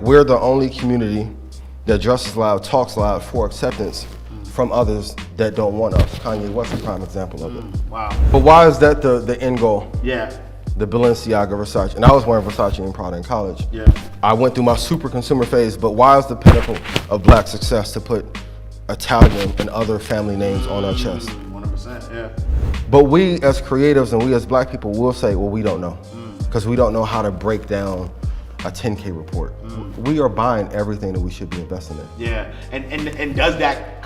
We're the only community that dresses loud, talks loud for acceptance from others that don't want us. Kanye West is a prime example of it. Wow. But why is that the end goal? Yeah. The Balenciaga, Versace, and I was wearing Versace and Prada in college. Yeah. I went through my super consumer phase, but why is the pinnacle of black success to put Italian and other family names on our chest? 100%, yeah. But we as creatives and we as black people will say, well, we don't know. Because we don't know how to break down a 10K report. We are buying everything that we should be investing in. Yeah, and does that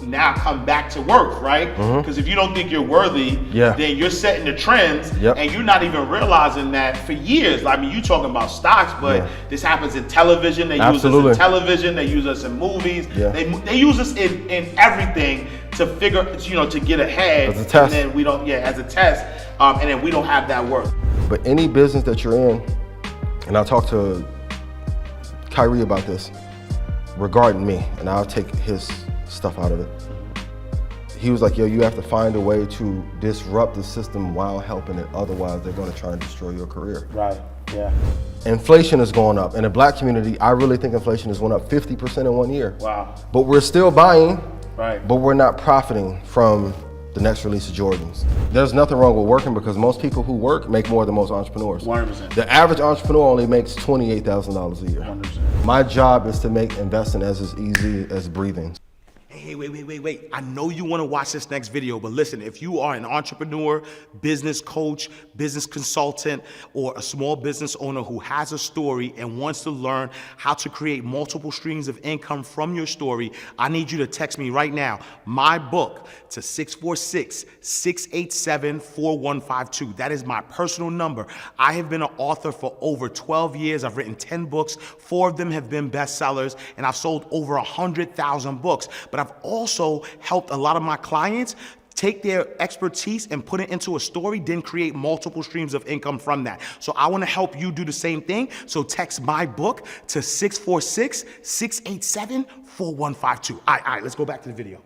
now come back to work, right? Because if you don't think you're worthy, then you're setting the trends, and you're not even realizing that for years. I mean, you talking about stocks, but this happens in television. They use us in television. They use us in movies. They use us in everything to figure, to get ahead. As a test. And then we don't, as a test, and then we don't have that work. But any business that you're in, and I talked to Kyrie about this regarding me, and I'll take his stuff out of it. He was like, yo, you have to find a way to disrupt the system while helping it. Otherwise, they're going to try and destroy your career. Right, yeah. Inflation is going up. In the black community, I really think inflation has went up 50% in 1 year. Wow. But we're still buying, right, but we're not profiting from the next release of Jordans. There's nothing wrong with working because most people who work make more than most entrepreneurs. 100%. The average entrepreneur only makes $28,000 a year. 100%. My job is to make investing as easy as breathing. Hey, wait. I know you want to watch this next video, but listen, if you are an entrepreneur, business coach, business consultant, or a small business owner who has a story and wants to learn how to create multiple streams of income from your story, I need you to text me right now, my book, to 646-687-4152. That is my personal number. I have been an author for over 12 years. I've written 10 books. 4 of them have been bestsellers, and I've sold over 100,000 books. But I've also helped a lot of my clients take their expertise and put it into a story, then create multiple streams of income from that. So I want to help you do the same thing. So text my book to 646-687-4152. All right, let's go back to the video.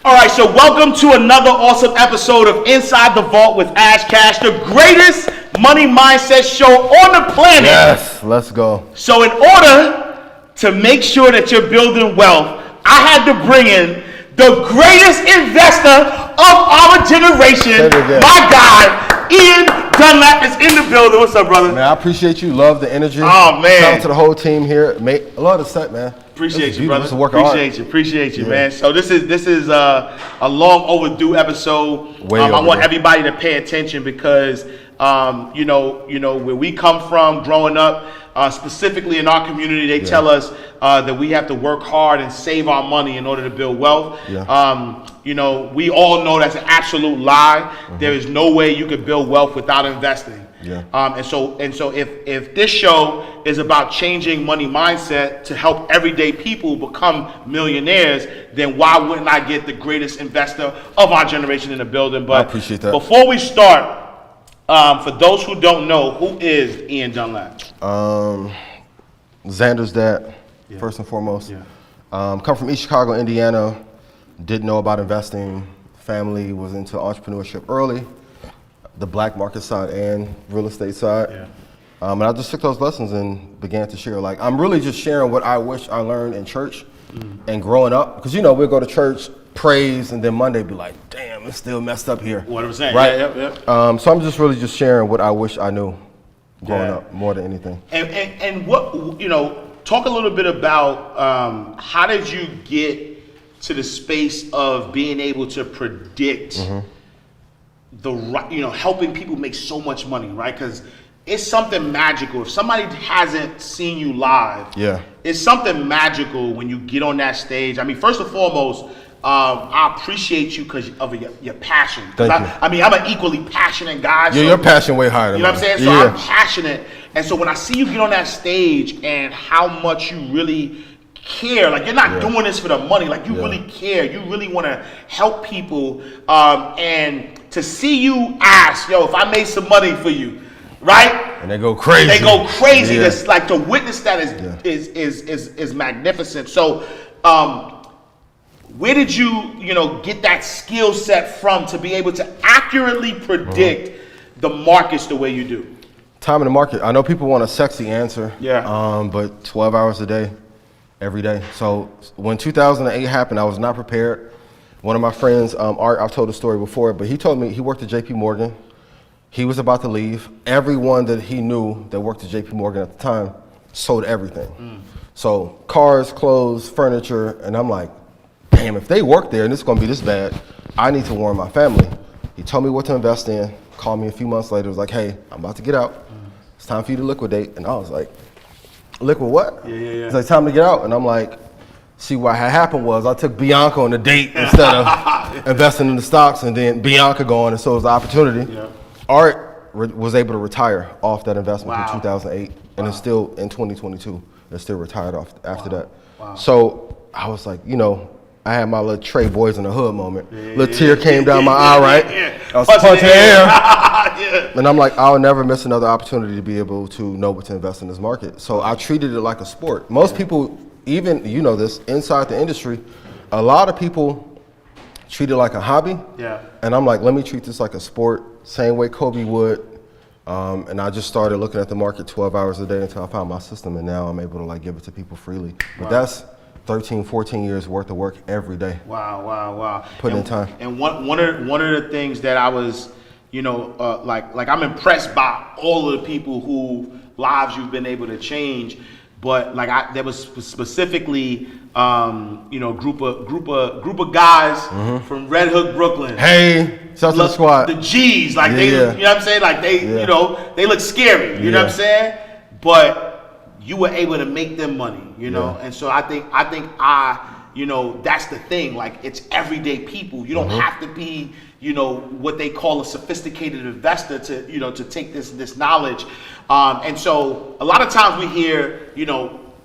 All right, so welcome to another awesome episode of Inside the Vault with Ash Cash, the greatest money mindset show on the planet. Yes, let's go. So in order to make sure that you're building wealth, I had to bring in the greatest investor of our generation, my guy, Ian Dunlap is in the building. What's up, brother? Man, I appreciate you. Love the energy. Oh, man. Shout out to the whole team here. Mate, I love the set, man. Appreciate you, brother. Appreciate you, yeah, man. So this is a long overdue episode. I want everybody to pay attention because where we come from, growing up, specifically in our community, they tell us that we have to work hard and save our money in order to build wealth. We all know that's an absolute lie. There is no way you could build wealth without investing. And so if this show is about changing money mindset to help everyday people become millionaires, then why wouldn't I get the greatest investor of our generation in the building? But I appreciate that. Before we start, for those who don't know, who is Ian Dunlap? Xander's dad, first and foremost. Come from East Chicago, Indiana. Didn't know about investing. Family was into entrepreneurship early. The black market side and real estate side. And I just took those lessons and began to share. Like, I'm really just sharing what I wish I learned in church and growing up. Because, we'll go to church, praise, and then Monday be like, damn, it's still messed up here. 100%. Right? So I'm just really just sharing what I wish I knew growing up more than anything. And what, talk a little bit about how did you get to the space of being able to predict helping people make so much money, right? Because it's something magical. If somebody hasn't seen you live, it's something magical when you get on that stage. I mean, first and foremost, I appreciate you because of your passion. Thank you. I'm an equally passionate guy. Yeah, your passion way higher than you know what I'm saying? So I'm passionate. And so when I see you get on that stage and how much you really care, like you're not doing this for the money, like you really care, you really want to help people, and to see you ask, yo, if I made some money for you, right? And they go crazy. They go crazy. That's like, to witness that is magnificent. So, where did you get that skill set from to be able to accurately predict the markets the way you do? Time in the market. I know people want a sexy answer. Yeah. But 12 hours a day, every day. So when 2008 happened, I was not prepared. One of my friends, Art, I've told the story before, but he told me he worked at JP Morgan. He was about to leave. Everyone that he knew that worked at JP Morgan at the time sold everything. So cars, clothes, furniture, and I'm like, damn, if they work there and it's gonna be this bad, I need to warn my family. He told me what to invest in, called me a few months later, was like, hey, I'm about to get out. It's time for you to liquidate. And I was like, liquid what? Yeah. It's like, time to get out. And I'm like, see, what had happened was I took Bianca on a date instead of investing in the stocks, and then Bianca going, and so it was the opportunity. Yeah. Art was able to retire off that investment in 2008, and it's still in 2022. They're still retired off after that. Wow. So I was like, I had my little Trey Boys in the Hood moment. Little tear came down my eye, right? I was punching the air. And I'm like, I'll never miss another opportunity to be able to know what to invest in this market. So I treated it like a sport. Most people, even, this, inside the industry, a lot of people treat it like a hobby. Yeah. And I'm like, let me treat this like a sport, same way Kobe would. And I just started looking at the market 12 hours a day until I found my system, and now I'm able to give it to people freely. But that's 13, 14 years worth of work every day. Wow. Putting in time. And one of the things that I was, like I'm impressed by all of the people who lives you've been able to change. But there was specifically, group of guys from Red Hook, Brooklyn. Hey, shout out to the squad. The G's, they, you know what I'm saying? They look scary. You know what I'm saying? But you were able to make them money, and so I think that's the thing. It's everyday people. You don't have to be, what they call a sophisticated investor to take this knowledge. And so a lot of times we hear,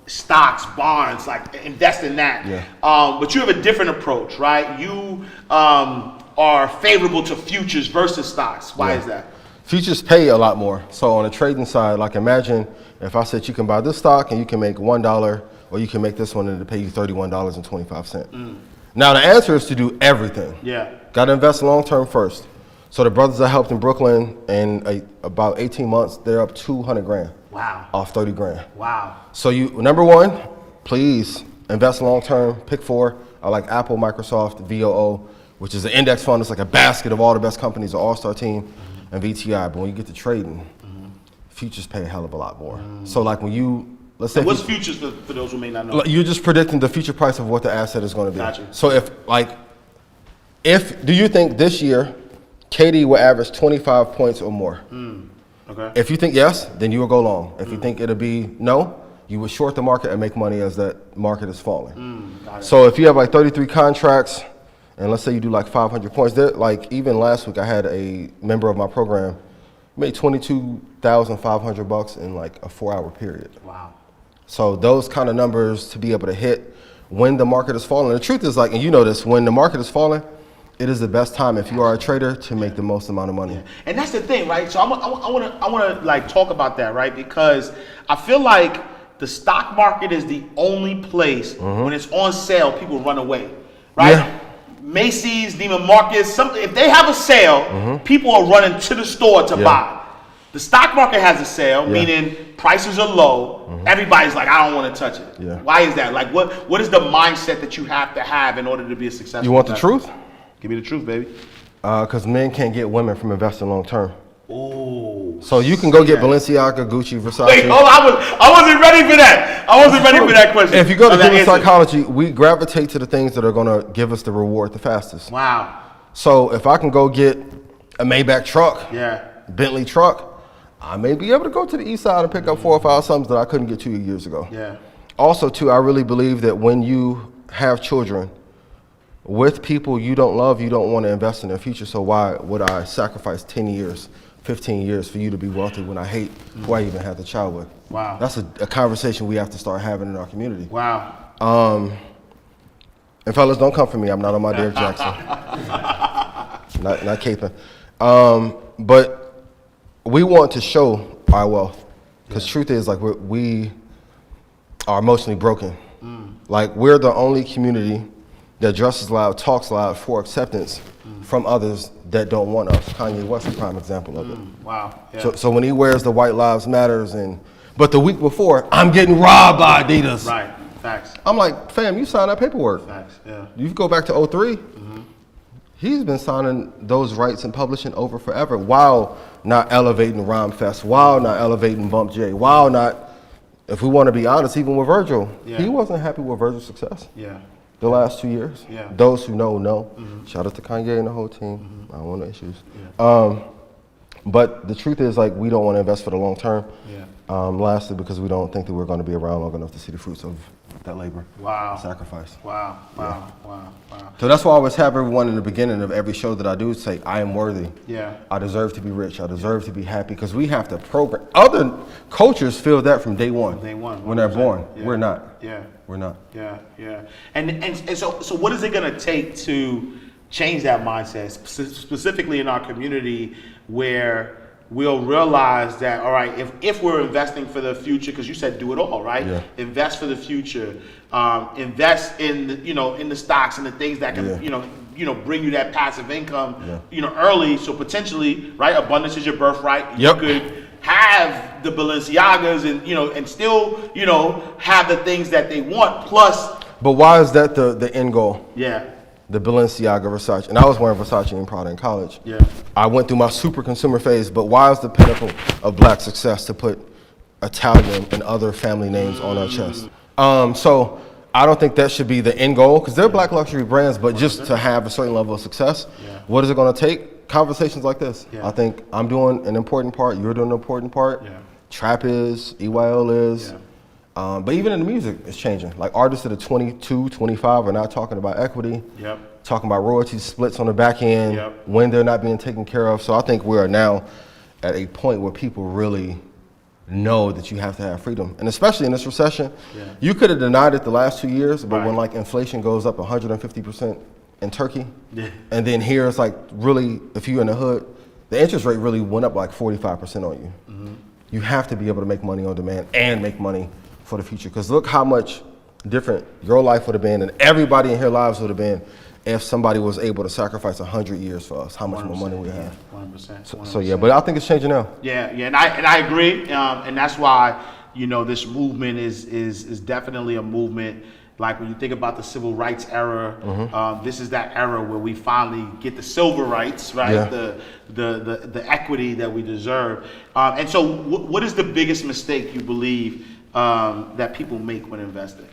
stocks, bonds, invest in that. Yeah. But you have a different approach, right? You are favorable to futures versus stocks. Why is that? Futures pay a lot more. So on the trading side, imagine if I said you can buy this stock and you can make $1, or you can make this one and it'll pay you $31.25. Now the answer is to do everything. Yeah. Got to invest long term first. So the brothers I helped in Brooklyn in about 18 months, they're up 200 grand. Wow. Off 30 grand. Wow. So number one, please invest long term. Pick 4. I like Apple, Microsoft, VOO, which is an index fund. It's like a basket of all the best companies, an all-star team, and VTI. But when you get to trading, futures pay a hell of a lot more. So when you, let's say. What's futures for those who may not know? You're just predicting the future price of what the asset is going to be. Gotcha. So do you think this year KD will average 25 points or more? Okay. If you think yes, then you will go long. If you think it'll be no, you will short the market and make money as that market is falling. Got it. So if you have 33 contracts, and let's say you do 500 points, there, even last week I had a member of my program made $22,500 in a 4-hour period. Wow. So those kind of numbers to be able to hit when the market is falling. The truth is and you know this, when the market is falling, it is the best time if you are a trader to make the most amount of money. Yeah. And that's the thing, right? So I want to talk about that, right? Because I feel like the stock market is the only place when it's on sale, people run away, right? Yeah. Macy's, Neiman Marcus, if they have a sale, people are running to the store to buy. The stock market has a sale, meaning prices are low. Everybody's I don't want to touch it. Yeah. Why is that? What is the mindset that you have to have in order to be a successful You want investor? the truth? Give me the truth, baby. Because men can't get women from investing long term. Oh. So you can go get Balenciaga, Gucci, Versace. Wait, hold on. I wasn't ready for that. I wasn't ready for that question. If you go to human psychology, we gravitate to the things that are going to give us the reward the fastest. Wow. So if I can go get a Maybach truck, Bentley truck, I may be able to go to the east side and pick up 4 or 5 somethings that I couldn't get 2 years ago. Yeah. Also, too, I really believe that when you have children with people you don't love, you don't want to invest in their future. So why would I sacrifice 10 years, 15 years for you to be wealthy when I hate who I even had the child with? Wow. That's a conversation we have to start having in our community. Wow. And fellas, don't come for me. I'm not on my Derrick Jackson. not caping. But we want to show our wealth. Because truth is, like, we are emotionally broken. Like, we're the only community that dresses loud, talks loud for acceptance from others that don't want us. Kanye West is a prime example of it. Wow. Yeah. So when he wears the White Lives Matters, but the week before, I'm getting robbed by Adidas. Right. Facts. I'm like, fam, you signed that paperwork. Facts. Yeah. You go back to 03. He's been signing those rights and publishing over forever while not elevating Rhyme Fest, while not elevating Bump J, while not, if we want to be honest, even with Virgil, he wasn't happy with Virgil's success. Yeah. The last 2 years. Yeah. Those who know. Shout out to Kanye and the whole team. I don't want no issues. Yeah. But the truth is, like, we don't want to invest for the long term. Yeah. Lastly, because we don't think that we're going to be around long enough to see the fruits of that labor. Wow. Sacrifice. Wow. So that's why I always have everyone in the beginning of every show that I do say, I am worthy. Yeah. I deserve to be rich. I deserve to be happy, because we have to program. Other cultures feel that from day one. When they're born. Yeah. We're not. Yeah. We're not. Yeah. And so what is it going to take to change that mindset, specifically in our community, where we'll realize that, all right, if we're investing for the future, because you said do it all, right? Yeah. Invest for the future, invest in the stocks and the things that can bring you that passive income, early. So potentially, right, abundance is your birthright. Yep. You could have the Balenciagas and still have the things that they want. Plus, but why is that the end goal? Yeah. The Balenciaga, Versace, and I was wearing Versace and Prada in college. Yeah. I went through my super consumer phase, but why is the pinnacle of black success to put Italian and other family names on our chest? So I don't think that should be the end goal, because they're black luxury brands, but just to have a certain level of success, what is it going to take? Conversations like this. I think I'm doing an important part, you're doing an important part, Trap is, EYL is. But even in the music, it's changing. Like, artists that are 22, 25 are not talking about equity, talking about royalty splits on the back end, when they're not being taken care of. So I think we are now at a point where people really know that you have to have freedom. And especially in this recession, you could have denied it the last 2 years, but when like inflation goes up 150% in Turkey, and then here it's like, really, if you're in the hood, the interest rate really went up like 45% on you. You have to be able to make money on demand and make money for the future, because look how much different your life would have been and everybody in here lives would have been if somebody was able to sacrifice 100 years for us. How much more money we have. 100%. So yeah, but I think it's changing now. Yeah, and I agree, and that's why this movement is definitely a movement. Like, when you think about the civil rights era, this is that era where we finally get the silver rights, right? The equity that we deserve. And so, what is the biggest mistake you believe that people make when investing?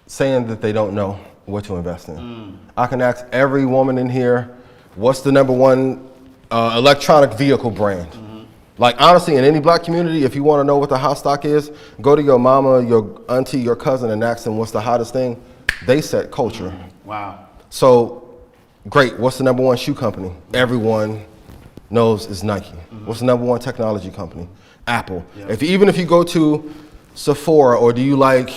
Saying that they don't know what to invest in. I can ask every woman in here, what's the #1 electronic vehicle brand? Like, honestly, in any black community, if you want to know what the hot stock is, go to your mama, your auntie, your cousin, and ask them what's the hottest thing. They set culture. Wow. So, great, what's the #1 shoe company? Everyone knows is Nike. What's the #1 technology company? Apple. Even if you go to Sephora, or do you like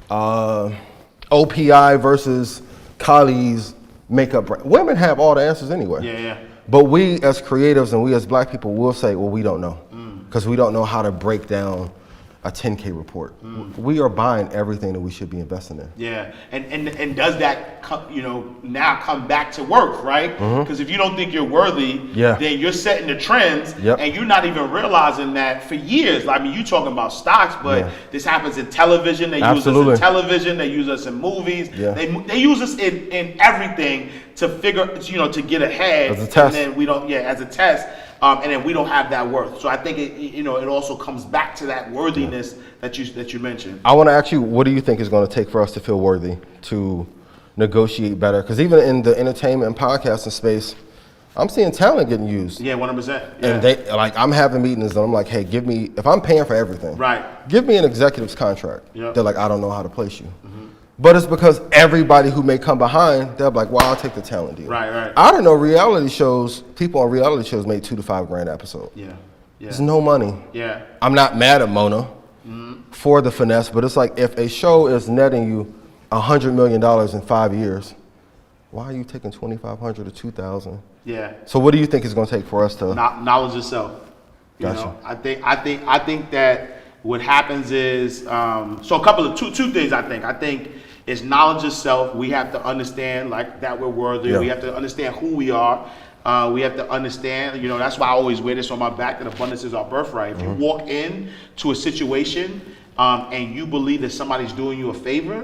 OPI versus Kylie's makeup brand? Women have all the answers anyway. But we as creatives and we as black people will say, well, we don't know, because we don't know how to break down a 10K report. We are buying everything that we should be investing in. Yeah, and does that now come back to work, right? Because if you don't think you're worthy, then you're setting the trends, and you're not even realizing that for years. I mean, you talking about stocks, but this happens in television. They use us in television. They use us in movies. They use us in everything to figure, to get ahead. As a test. And then we don't, as a test. And then we don't have that worth. So I think it also comes back to that worthiness that you mentioned. I want to ask you, what do you think is going to take for us to feel worthy to negotiate better? Because even in the entertainment and podcasting space, I'm seeing talent getting used. Yeah, 100%. Yeah. And I'm having meetings and I'm like, hey, if I'm paying for everything, give me an executive's contract. They're like, I don't know how to place you. But it's because everybody who may come behind, they're like, well, I'll take the talent deal. Right. I don't know, people on reality shows make $2 to $5 grand episode. There's no money. I'm not mad at Mona for the finesse, but it's like, if a show is netting you $100 million in 5 years, why are you taking $2,500 to $2,000? So what do you think is going to take for us to? Knowledge yourself. Gotcha. I think that what happens is so a couple of two things. I think is knowledge of self. We have to understand like that we're worthy. We have to understand who we are. We have to understand, that's why I always wear this on my back, that abundance is our birthright. If you walk in to a situation and you believe that somebody's doing you a favor,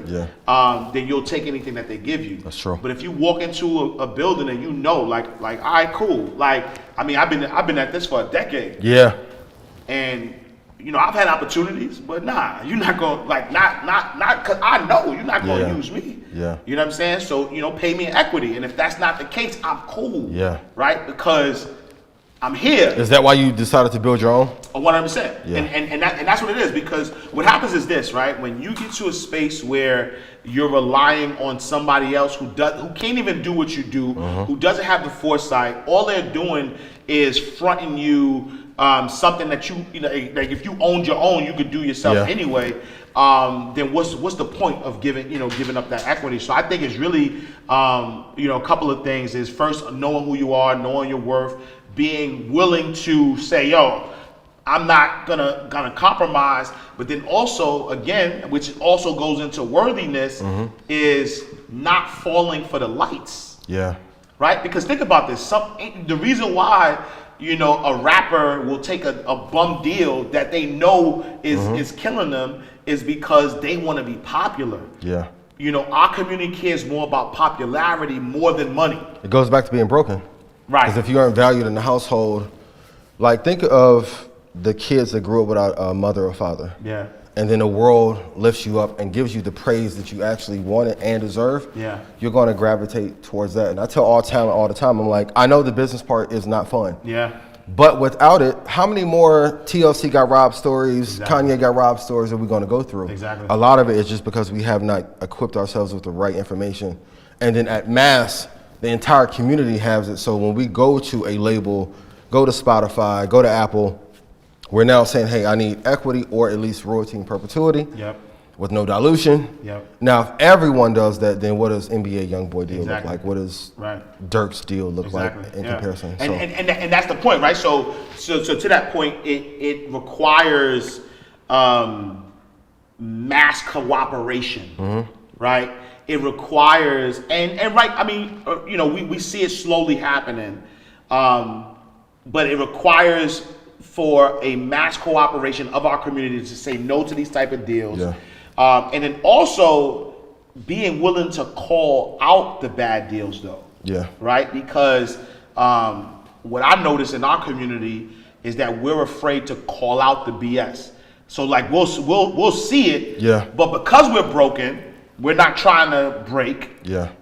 then you'll take anything that they give you. That's true. But if you walk into a building and like, all right, cool. Like, I mean, I've been at this for a decade. Yeah. And I've had opportunities, but nah, you're not going not because I know you're not going to use me. Yeah. You know what I'm saying? So, pay me in equity. And if that's not the case, I'm cool. Yeah. Right? Because I'm here. Is that why you decided to build your own? 100%. Yeah. And that's what it is. Because what happens is this, right? When you get to a space where you're relying on somebody else who can't even do what you do, who doesn't have the foresight, all they're doing is fronting you something that like if you owned your own, you could do yourself anyway. Then what's the point of giving up that equity? So I think it's really a couple of things. Is first knowing who you are, knowing your worth, being willing to say, yo, I'm not gonna compromise. But then also again, which also goes into worthiness, is not falling for the lights. Yeah. Right? Because think about this. The reason why a rapper will take a bum deal that they know is killing them is because they want to be popular. Yeah. Our community cares more about popularity more than money. It goes back to being broken. Right. Because if you aren't valued in the household, like think of the kids that grew up without a mother or father. Yeah. And then the world lifts you up and gives you the praise that you actually wanted and deserve. Yeah. You're going to gravitate towards that. And I tell all talent all the time, I'm like, I know the business part is not fun. Yeah. But without it, how many more TLC got robbed stories, Kanye got robbed stories are we going to go through? Exactly. A lot of it is just because we have not equipped ourselves with the right information. And then at mass, the entire community has it. So when we go to a label, go to Spotify, go to Apple, we're now saying, hey, I need equity or at least royalty in perpetuity with no dilution. Now, if everyone does that, then what does NBA YoungBoy deal look like? What does Dirk's deal look like in comparison? And that's the point, right? So to that point, it requires mass cooperation, right? It requires, and right, I mean, we see it slowly happening, but it requires for a mass cooperation of our community to say no to these type of deals. And then also being willing to call out the bad deals though. Right? Because what I notice in our community is that we're afraid to call out the BS. So like we'll see it, but because we're broken, we're not trying to break.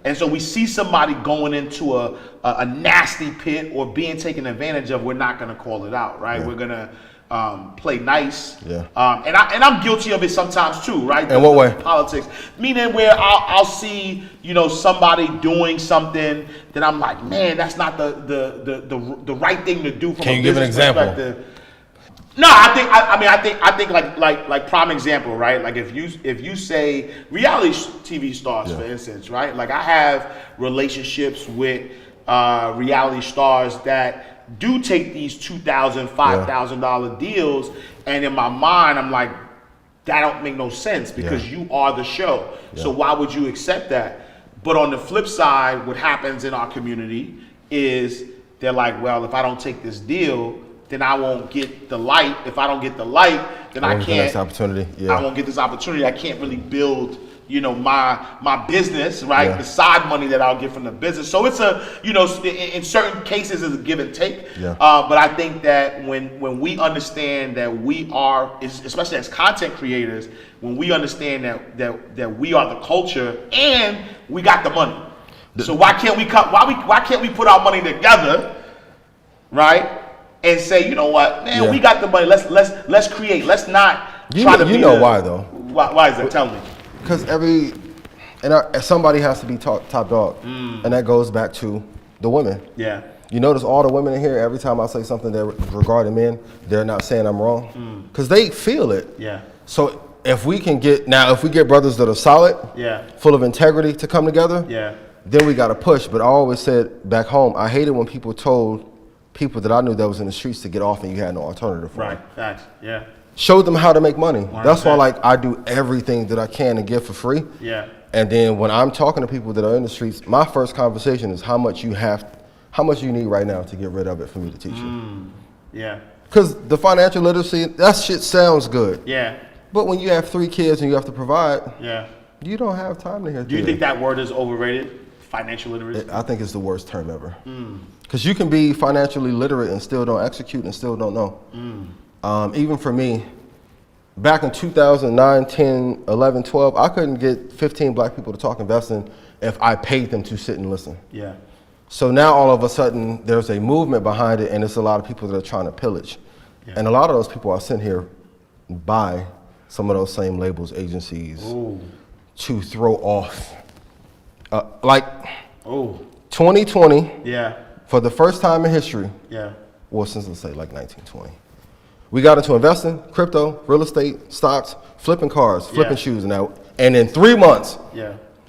And so we see somebody going into a nasty pit or being taken advantage of, we're not going to call it out, right? We're going to play nice. And I'm guilty of it sometimes too, right? In what way? Politics. Meaning where I'll see, somebody doing something that I'm like, man, that's not the right thing to do from Can a you give an business example? perspective. No, I think like prime example, right? Like if you say reality TV stars, for instance, right? Like I have relationships with reality stars that do take these $2,000, $5,000 deals, and in my mind, I'm like, that don't make no sense because you are the show. So why would you accept that? But on the flip side, what happens in our community is they're like, well, if I don't take this deal, then I won't get the light. If I don't get the light, then I can't. Opportunity. I won't get this opportunity. I can't really build, my business, right? The side money that I'll get from the business. So it's in certain cases, it's a give and take. But I think that when we understand that we are, especially as content creators, when we understand that we are the culture and we got the money. So why can't we put our money together, right? And say, you know what, man, we got the money. Let's create. Let's not try to be. You know why though? Why is that? Tell me. Because somebody has to be top dog, and that goes back to the women. You notice all the women in here. Every time I say something that regarding men, they're not saying I'm wrong, because they feel it. So if we get brothers that are solid, full of integrity to come together, then we got to push. But I always said back home, I hated when people told people that I knew that was in the streets to get off and you had no alternative for Right. them. Facts. Yeah. Showed them how to make money. 100%. That's why like I do everything that I can to give for free. Yeah. And then when I'm talking to people that are in the streets, my first conversation is how much you need right now to get rid of it for me to teach you. Yeah. Because the financial literacy, that shit sounds good. Yeah. But when you have 3 kids and you have to provide, Yeah. you don't have time to hear. Do you think that word is overrated? Financial literacy? I think it's the worst term ever. Because you can be financially literate and still don't execute and still don't know. Even for me, back in 2009, 10, 11, 12, I couldn't get 15 black people to talk investing if I paid them to sit and listen. Yeah. So now all of a sudden there's a movement behind it and it's a lot of people that are trying to pillage. Yeah. And a lot of those people are sent here by some of those same labels, agencies, to throw off. 2020, Yeah. for the first time in history, Yeah. well, since let's say like 1920, we got into investing, crypto, real estate, stocks, flipping cars, flipping shoes, and in 3 months,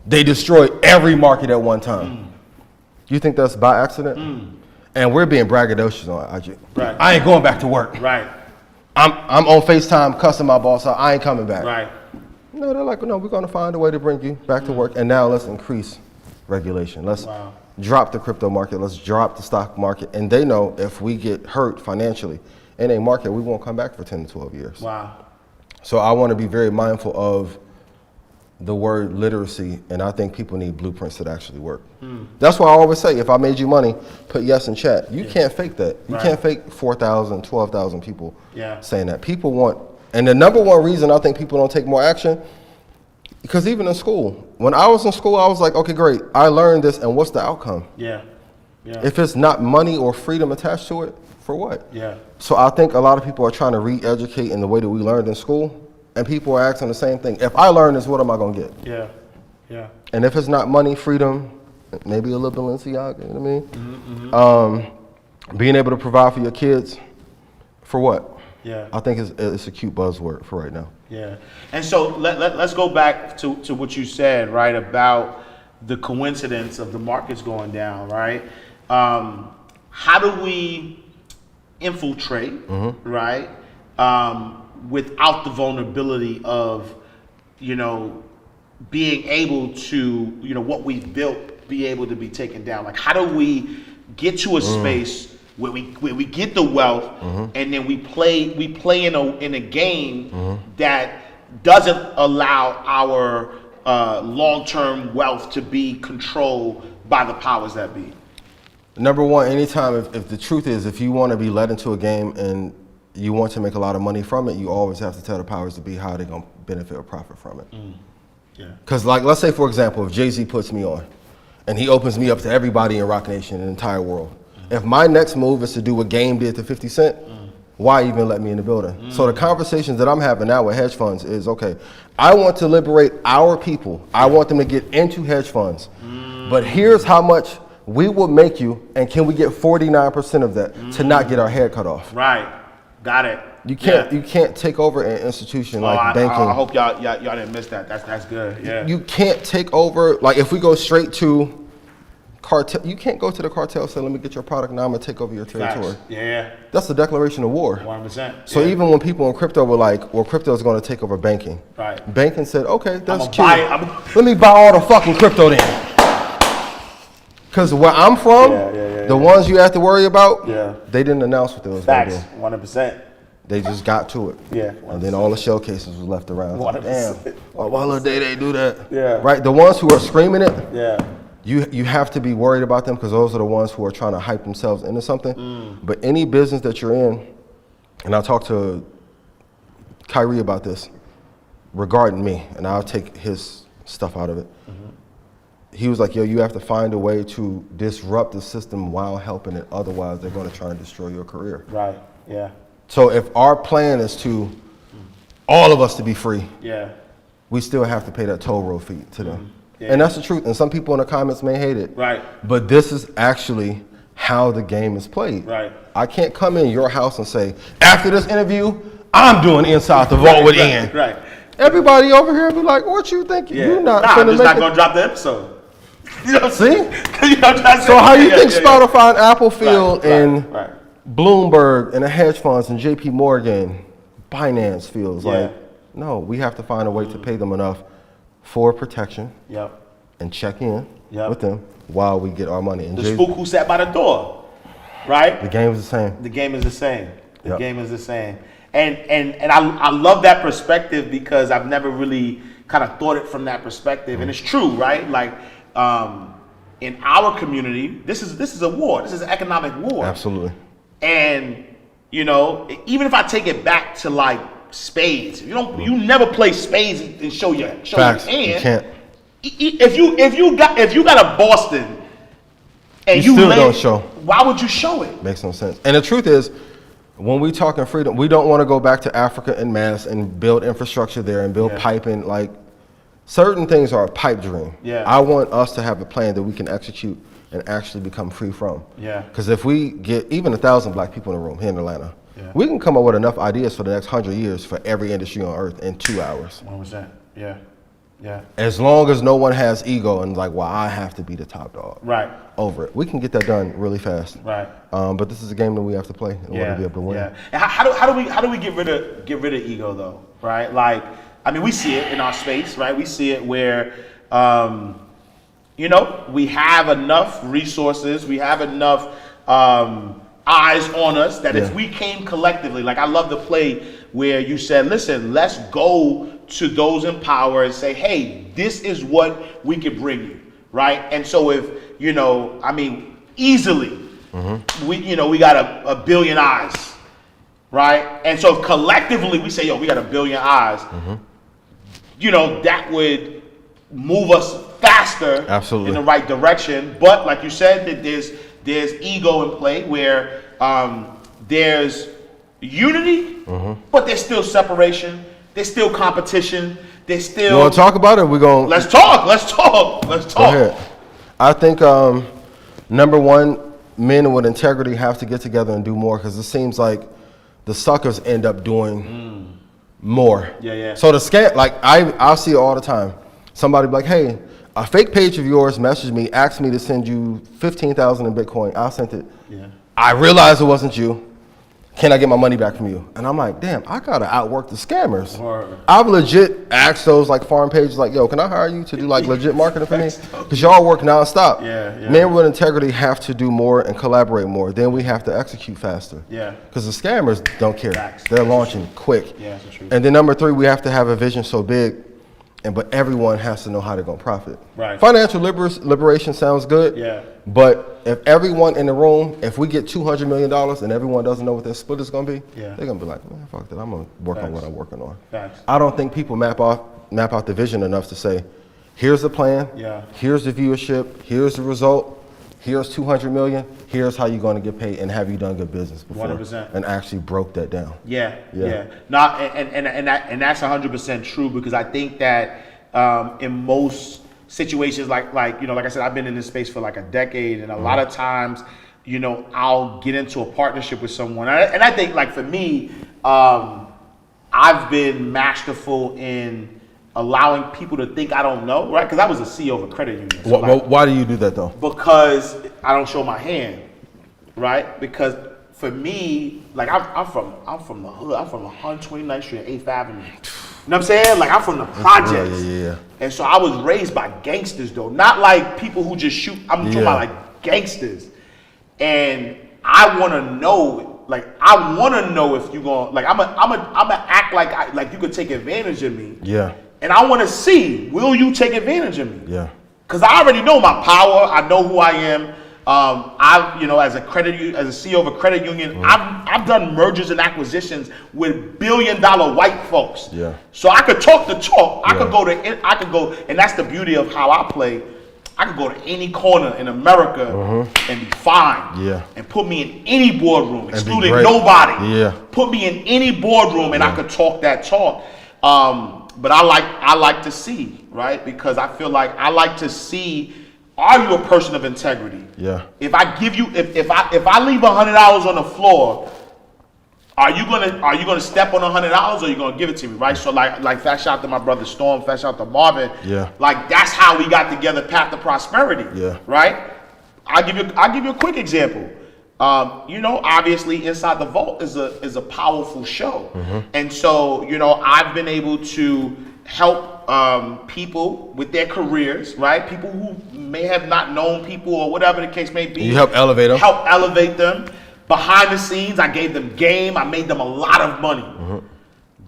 they destroyed every market at one time. You think that's by accident? And we're being braggadocious on IG. Right. I ain't going back to work. Right. I'm on FaceTime cussing my boss out. I ain't coming back. Right. No, they're like, no, we're going to find a way to bring you back to work. And now let's increase regulation. Let's drop the crypto market. Let's drop the stock market. And they know if we get hurt financially in a market, we won't come back for 10 to 12 years. Wow. So I want to be very mindful of the word literacy, and I think people need blueprints that actually work. That's why I always say, if I made you money, put yes in chat. You can't fake that. You can't fake 4,000, 12,000 people saying that. People want, and the number one reason I think people don't take more action, because even in school, when I was in school, I was like, okay, great, I learned this, and what's the outcome? Yeah. Yeah. If it's not money or freedom attached to it, for what? Yeah. So I think a lot of people are trying to re-educate in the way that we learned in school. And people are asking the same thing. If I learn this, what am I going to get? Yeah, yeah. And if it's not money, freedom, maybe a little Balenciaga, you know what I mean? Being able to provide for your kids, for what? Yeah. I think it's a cute buzzword for right now. Yeah. And so let's go back to what you said, right, about the coincidence of the markets going down, right? How do we infiltrate, right? Without the vulnerability of, being able to, what we've built, be able to be taken down. Like, how do we get to a space where we get the wealth and then we play in a game that doesn't allow our long-term wealth to be controlled by the powers that be? Number one, anytime, if the truth is, if you want to be led into a game and you want to make a lot of money from it, you always have to tell the powers to be how they're going to benefit or profit from it. Yeah. Because like, let's say, for example, if Jay-Z puts me on and he opens me up to everybody in Rock Nation, the entire world. If my next move is to do what Game did to 50 Cent, why even let me in the building? So the conversations that I'm having now with hedge funds is, okay, I want to liberate our people. I want them to get into hedge funds. But here's how much we will make you, and can we get 49% of that to not get our head cut off? Right. Got it. You can't take over an institution like banking. I hope y'all didn't miss that. That's good. Yeah. You can't take over, like if we go straight to cartel, you can't go to the cartel and say, let me get your product now, I'm gonna take over your territory. Facts. Yeah. That's a declaration of war. 100%. So even when people in crypto were like, well, crypto is gonna take over banking. Right. Banking said, okay, that's cute. Let me buy all the fucking crypto then. Because where I'm from, the ones you have to worry about, they didn't announce what they was going to do. 100%. They just got to it. Yeah. 100%. And then all the shell cases was left around. 100%. Damn, why little day they do that? Yeah. Right? The ones who are screaming it, yeah. You have to be worried about them because those are the ones who are trying to hype themselves into something. But any business that you're in, and I talked to Kyrie about this regarding me, and I'll take his stuff out of it. He was like, yo, you have to find a way to disrupt the system while helping it. Otherwise, they're going to try to destroy your career. Right, yeah. So if our plan is to all of us to be free, we still have to pay that toll road fee to them. Yeah. And that's the truth. And some people in the comments may hate it. Right. But this is actually how the game is played. Right. I can't come in your house and say, after this interview, I'm doing Inside the Vault with Ian. Right. Everybody over here be like, what you thinking? Yeah. You're not I'm just not going to drop the episode. You know what I'm See? You know what I'm So how you think Spotify and Apple feel right, and right. Bloomberg and the hedge funds and JP Morgan, Binance feels like, no, we have to find a way to pay them enough for protection and check in with them while we get our money. And the spook who sat by the door, right? The game is the same. The game is the same. The game is the same. And I love that perspective because I've never really kind of thought it from that perspective. And it's true, right? Like in our community, this is a war. This is an economic war. Absolutely. And you know, even if I take it back to like spades, you never play spades and show your hand. You can't. If you got a Boston and you still don't show. Why would you show it? Makes no sense. And the truth is, when we talk in freedom, we don't want to go back to Africa en masse and build infrastructure there and build piping. Like certain things are a pipe dream. I want us to have a plan that we can execute and actually become free from. Because if we get even 1,000 black people in a room here in Atlanta, we can come up with enough ideas for the next 100 years for every industry on earth in 2 hours. 100%. Yeah. As long as no one has ego and like, well, I have to be the top dog. Right. Over it. We can get that done really fast. Right. But this is a game that we have to play in order to be able to win. And how do we get rid of ego though? Right. Like, I mean, we see it in our space, right? We see it where, you know, we have enough resources, we have enough eyes on us that if we came collectively, like I love the play where you said, listen, let's go to those in power and say, hey, this is what we could bring you, right? And so if, you know, I mean, easily, we got a billion eyes, right? And so if collectively we say, yo, we got a billion eyes, you know, that would move us faster in the right direction. But like you said, that there's ego in play where there's unity, but there's still separation. There's still competition. There's still. You want to talk about it? We're going. Let's talk. Go ahead. I think number one, men with integrity have to get together and do more because it seems like the suckers end up doing more. So the scam, like I'll see it all the time. Somebody be like, hey, a fake page of yours messaged me, asked me to send you 15,000 in Bitcoin. I sent it. I realized it wasn't you. Can I get my money back from you? And I'm like, damn, I gotta outwork the scammers. I've legit asked those like foreign pages, like, yo, can I hire you to do like legit marketing for me? Because y'all work nonstop. Men with integrity have to do more and collaborate more. Then we have to execute faster. Because the scammers don't care. They're launching quick. And then number three, we have to have a vision so big, but everyone has to know how they're gonna profit. Financial liberation sounds good. But if everyone in the room, if we get $200 million and everyone doesn't know what their split is going to be, they're going to be like, man, fuck that. I'm going to work on what I'm working on. I don't think people map out the vision enough to say, here's the plan, here's the viewership, here's the result, here's 200 million, here's how you're going to get paid, and have you done good business before? 100%. And actually broke that down. No, and that's 100% true because I think that in most situations like you know, like I said, I've been in this space for like a decade, and a lot of times, you know, I'll get into a partnership with someone, and I think like for me, I've been masterful in allowing people to think I don't know, right? Because I was a CEO of a credit union. So why do you do that though? Because I don't show my hand, right? Because for me, like I'm from the hood. I'm from 129th Street and 8th Avenue. You know what I'm saying? Like I'm from the projects. And so I was raised by gangsters though. Not like people who just shoot. I'm talking about like gangsters. And I want to know, like I want to know if you going like I'm a act like you could take advantage of me. And I want to see, will you take advantage of me? Cuz I already know my power. I know who I am. I've, you know, as a CEO of a credit union, I've done mergers and acquisitions with billion-dollar white folks. So I could talk the talk. I could go, and that's the beauty of how I play. I could go to any corner in America and be fine. And put me in any boardroom, excluding nobody. Put me in any boardroom, and I could talk that talk. But I like to see, right? Because I feel like I like to see. Are you a person of integrity? If I give you, if I leave $100 on the floor, Are you gonna step on $100 or are you gonna give it to me, right? So like fat shout out to my brother Storm, fat shout out to Marvin. Yeah. Like that's how we got together, Path to Prosperity. Yeah. Right. I'll give you a quick example. Obviously Inside the Vault is a powerful show, and so I've been able to help people with their careers, right? People who may have not known people or whatever the case may be. You help elevate them. Help elevate them. Behind the scenes, I gave them game. I made them a lot of money.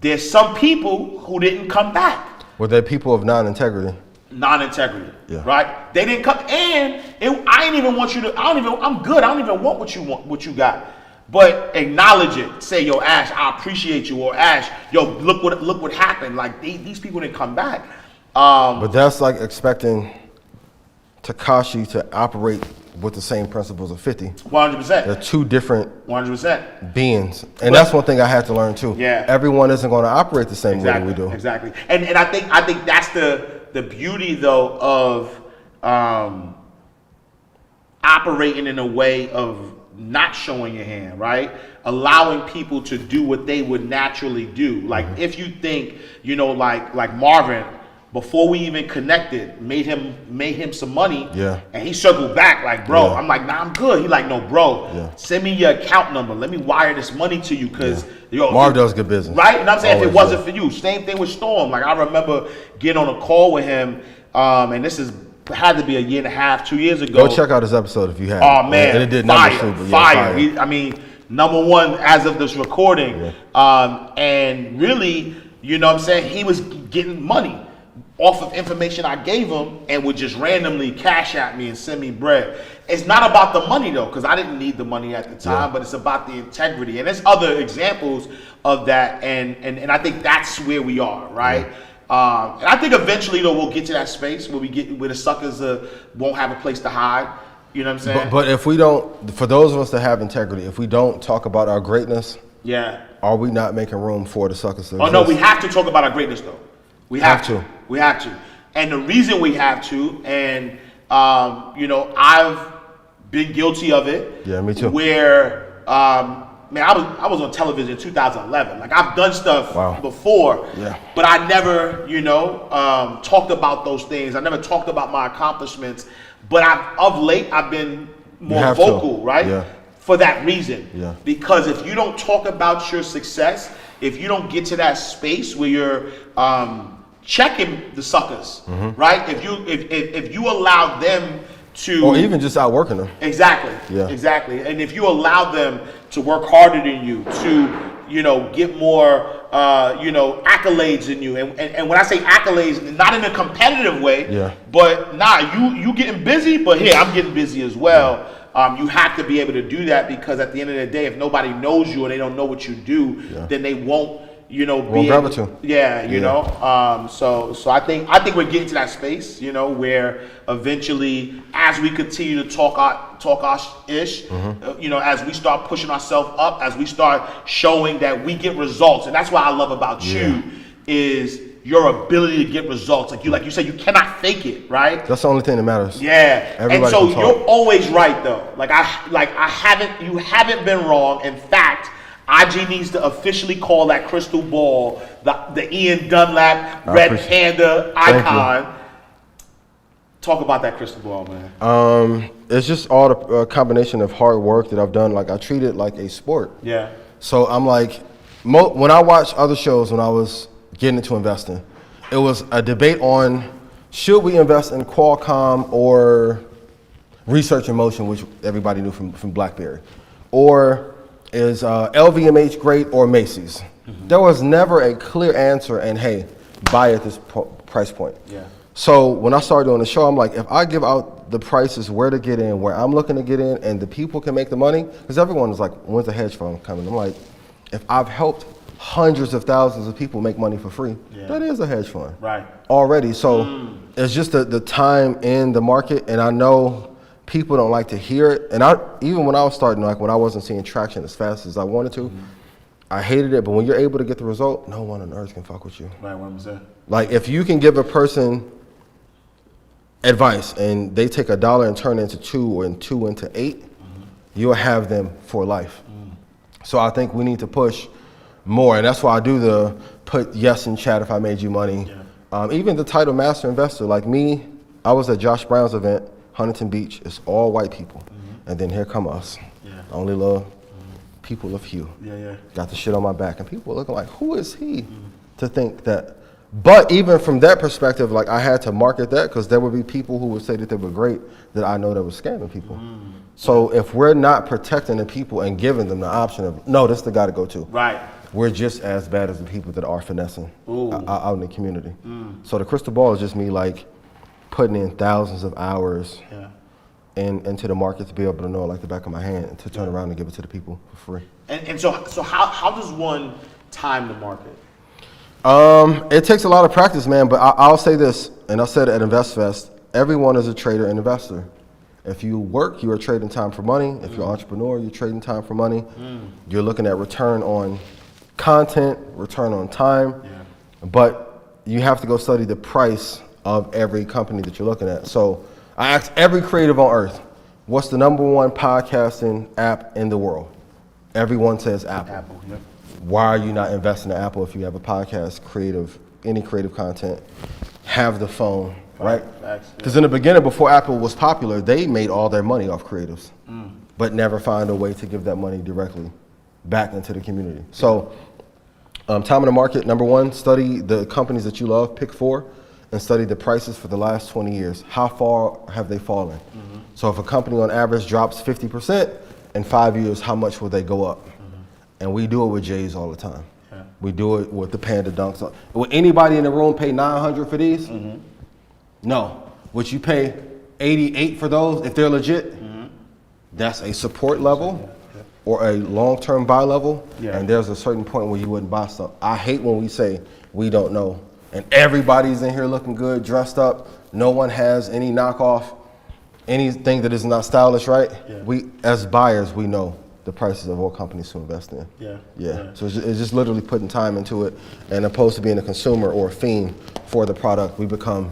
There's some people who didn't come back. Were they people of non-integrity? Non-integrity, yeah. Right? They didn't come, and I ain't even want you to. I'm good. I don't even want what you got. But acknowledge it. Say, yo, Ash, I appreciate you, or Ash, yo, look what happened. Like these people didn't come back. But that's like expecting Tekashi to operate with the same principles of 50. 100%. They're two different 100% beings. And that's one thing I had to learn too. Yeah. Everyone isn't going to operate the same way we do. Exactly. And I think that's the beauty though of operating in a way of not showing your hand, right? Allowing people to do what they would naturally do. Like if you think, like Marvin, before we even connected, made him some money. Yeah. And he circled back like, bro, Yeah. I'm like, nah, I'm good. He like, no, bro, Yeah. send me your account number. Let me wire this money to you because Marv does good business. Right? And I'm saying Always, if it wasn't for you, same thing with Storm. Like I remember getting on a call with him, and this had to be a year and a half, 2 years ago. Go check out his episode if you haven't. Oh man, and it did fire. numbers too, but He, #1 as of this recording. Yeah. And really, what I'm saying, he was getting money off of information I gave him and would just randomly cash at me and send me bread. It's not about the money though, because I didn't need the money at the time, but it's about the integrity. And there's other examples of that, and I think that's where we are, right? And I think eventually though we'll get to that space where where the suckers won't have a place to hide. You know what I'm saying? But if we don't, for those of us that have integrity, if we don't talk about our greatness, are we not making room for the suckers to exist? No, we have to talk about our greatness though. We have to. We have to. And the reason we have to, and I've been guilty of it. Yeah, me too. Where I was on television in 2011. Like I've done stuff before, but I never, talked about those things. I never talked about my accomplishments. But of late, I've been more vocal, right? Yeah. For that reason. Yeah. Because if you don't talk about your success, if you don't get to that space where you're checking the suckers, right? If you allow them to, or even just outworking them. Exactly. Yeah. Exactly. And if you allow them to work harder than you, to get more accolades than you, and when I say accolades, not in a competitive way, but you getting busy, but here I'm getting busy as well. You have to be able to do that because at the end of the day, if nobody knows you or they don't know what you do, then they won't. Be able to. So I think we're getting to that space, where eventually, as we continue to talk our ish, as we start pushing ourselves up, as we start showing that we get results, and that's what I love about you is your ability to get results. Like you said, you cannot fake it, right? That's the only thing that matters. Yeah. Everybody and so can talk. You're always right though. You haven't been wrong. In fact, IG needs to officially call that crystal ball the Ian Dunlap Red Panda icon. Talk about that crystal ball, man. It's just all the combination of hard work that I've done. Like I treat it like a sport. Yeah. So I'm like, when I watch other shows, when I was getting into investing, it was a debate on should we invest in Qualcomm or Research in Motion, which everybody knew from BlackBerry, or is LVMH great or Macy's? There was never a clear answer and hey, buy at this price point. Yeah. So when I started doing the show, I'm like, if I give out the prices where to get in, where I'm looking to get in, and the people can make the money, because everyone is like, when's the hedge fund coming? I'm like, if I've helped hundreds of thousands of people make money for free, that is a hedge fund. Right. Already. So it's just the time in the market, and I know people don't like to hear it. And even when I was starting, like when I wasn't seeing traction as fast as I wanted to, I hated it. But when you're able to get the result, no one on earth can fuck with you. Right, what I'm saying. Like if you can give a person advice and they take $1 and turn it into 2 or 2 into 8, you'll have them for life. So I think we need to push more, and that's why I do the put yes in chat if I made you money. Yeah. Even the title master investor, like me, I was at Josh Brown's event, Huntington Beach. It's all white people, and then here come us, only little people of hue. Got the shit on my back, and people were looking like, who is he to think that? But even from that perspective, like I had to market that because there would be people who would say that they were great that I know that were scamming people. So if we're not protecting the people and giving them the option of, no, this is the guy to go to. Right. We're just as bad as the people that are finessing out in the community. So the crystal ball is just me like putting in thousands of hours into the market to be able to know like the back of my hand and to turn around and give it to the people for free. And so how does one time the market? It takes a lot of practice, man, but I'll say this, and I said it at InvestFest, everyone is a trader and investor. If you work, you are trading time for money. If you're an entrepreneur, you're trading time for money. You're looking at return on content, return on time, but you have to go study the price of every company that you're looking at. So I asked every creative on earth, what's the #1 podcasting app in the world? Everyone says Apple. Why are you not investing in Apple if you have a podcast, any creative content, have the phone, right? Because in the beginning, before Apple was popular, they made all their money off creatives, but never found a way to give that money directly back into the community. So time in the market, #1, study the companies that you love, pick 4, and study the prices for the last 20 years. How far have they fallen? So if a company on average drops 50%, in 5 years, how much will they go up? And we do it with J's all the time. We do it with the Panda Dunks. Would anybody in the room pay $900 for these? No. Would you pay $88 for those if they're legit? That's a support level or a long-term buy level. And there's a certain point where you wouldn't buy stuff. I hate when we say we don't know. And everybody's in here looking good, dressed up. No one has any knockoff, anything that is not stylish, right? We, as buyers, we know the prices of all companies to invest in. So it's just literally putting time into it, and opposed to being a consumer or a fiend for the product, we become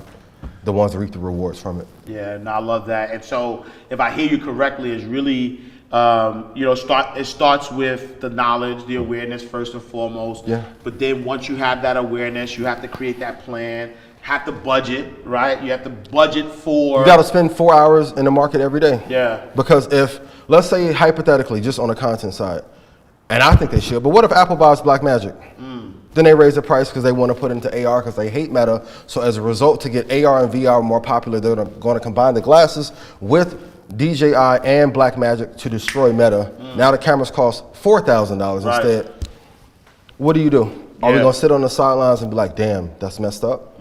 the ones that reap the rewards from it. And I love that. And so, if I hear you correctly, it's really it starts with the knowledge, the awareness first and foremost. But then once you have that awareness, you have to create that plan. Have to budget, right? You have to budget for. You got to spend 4 hours in the market every day. Because if, let's say hypothetically, just on the content side, and I think they should, but what if Apple buys Blackmagic? Then they raise the price because they want to put it into AR because they hate Meta. So as a result, to get AR and VR more popular, they're going to combine the glasses with DJI and Blackmagic to destroy Meta. Now the cameras cost $4,000 instead. What do? Are we going to sit on the sidelines and be like, damn, that's messed up?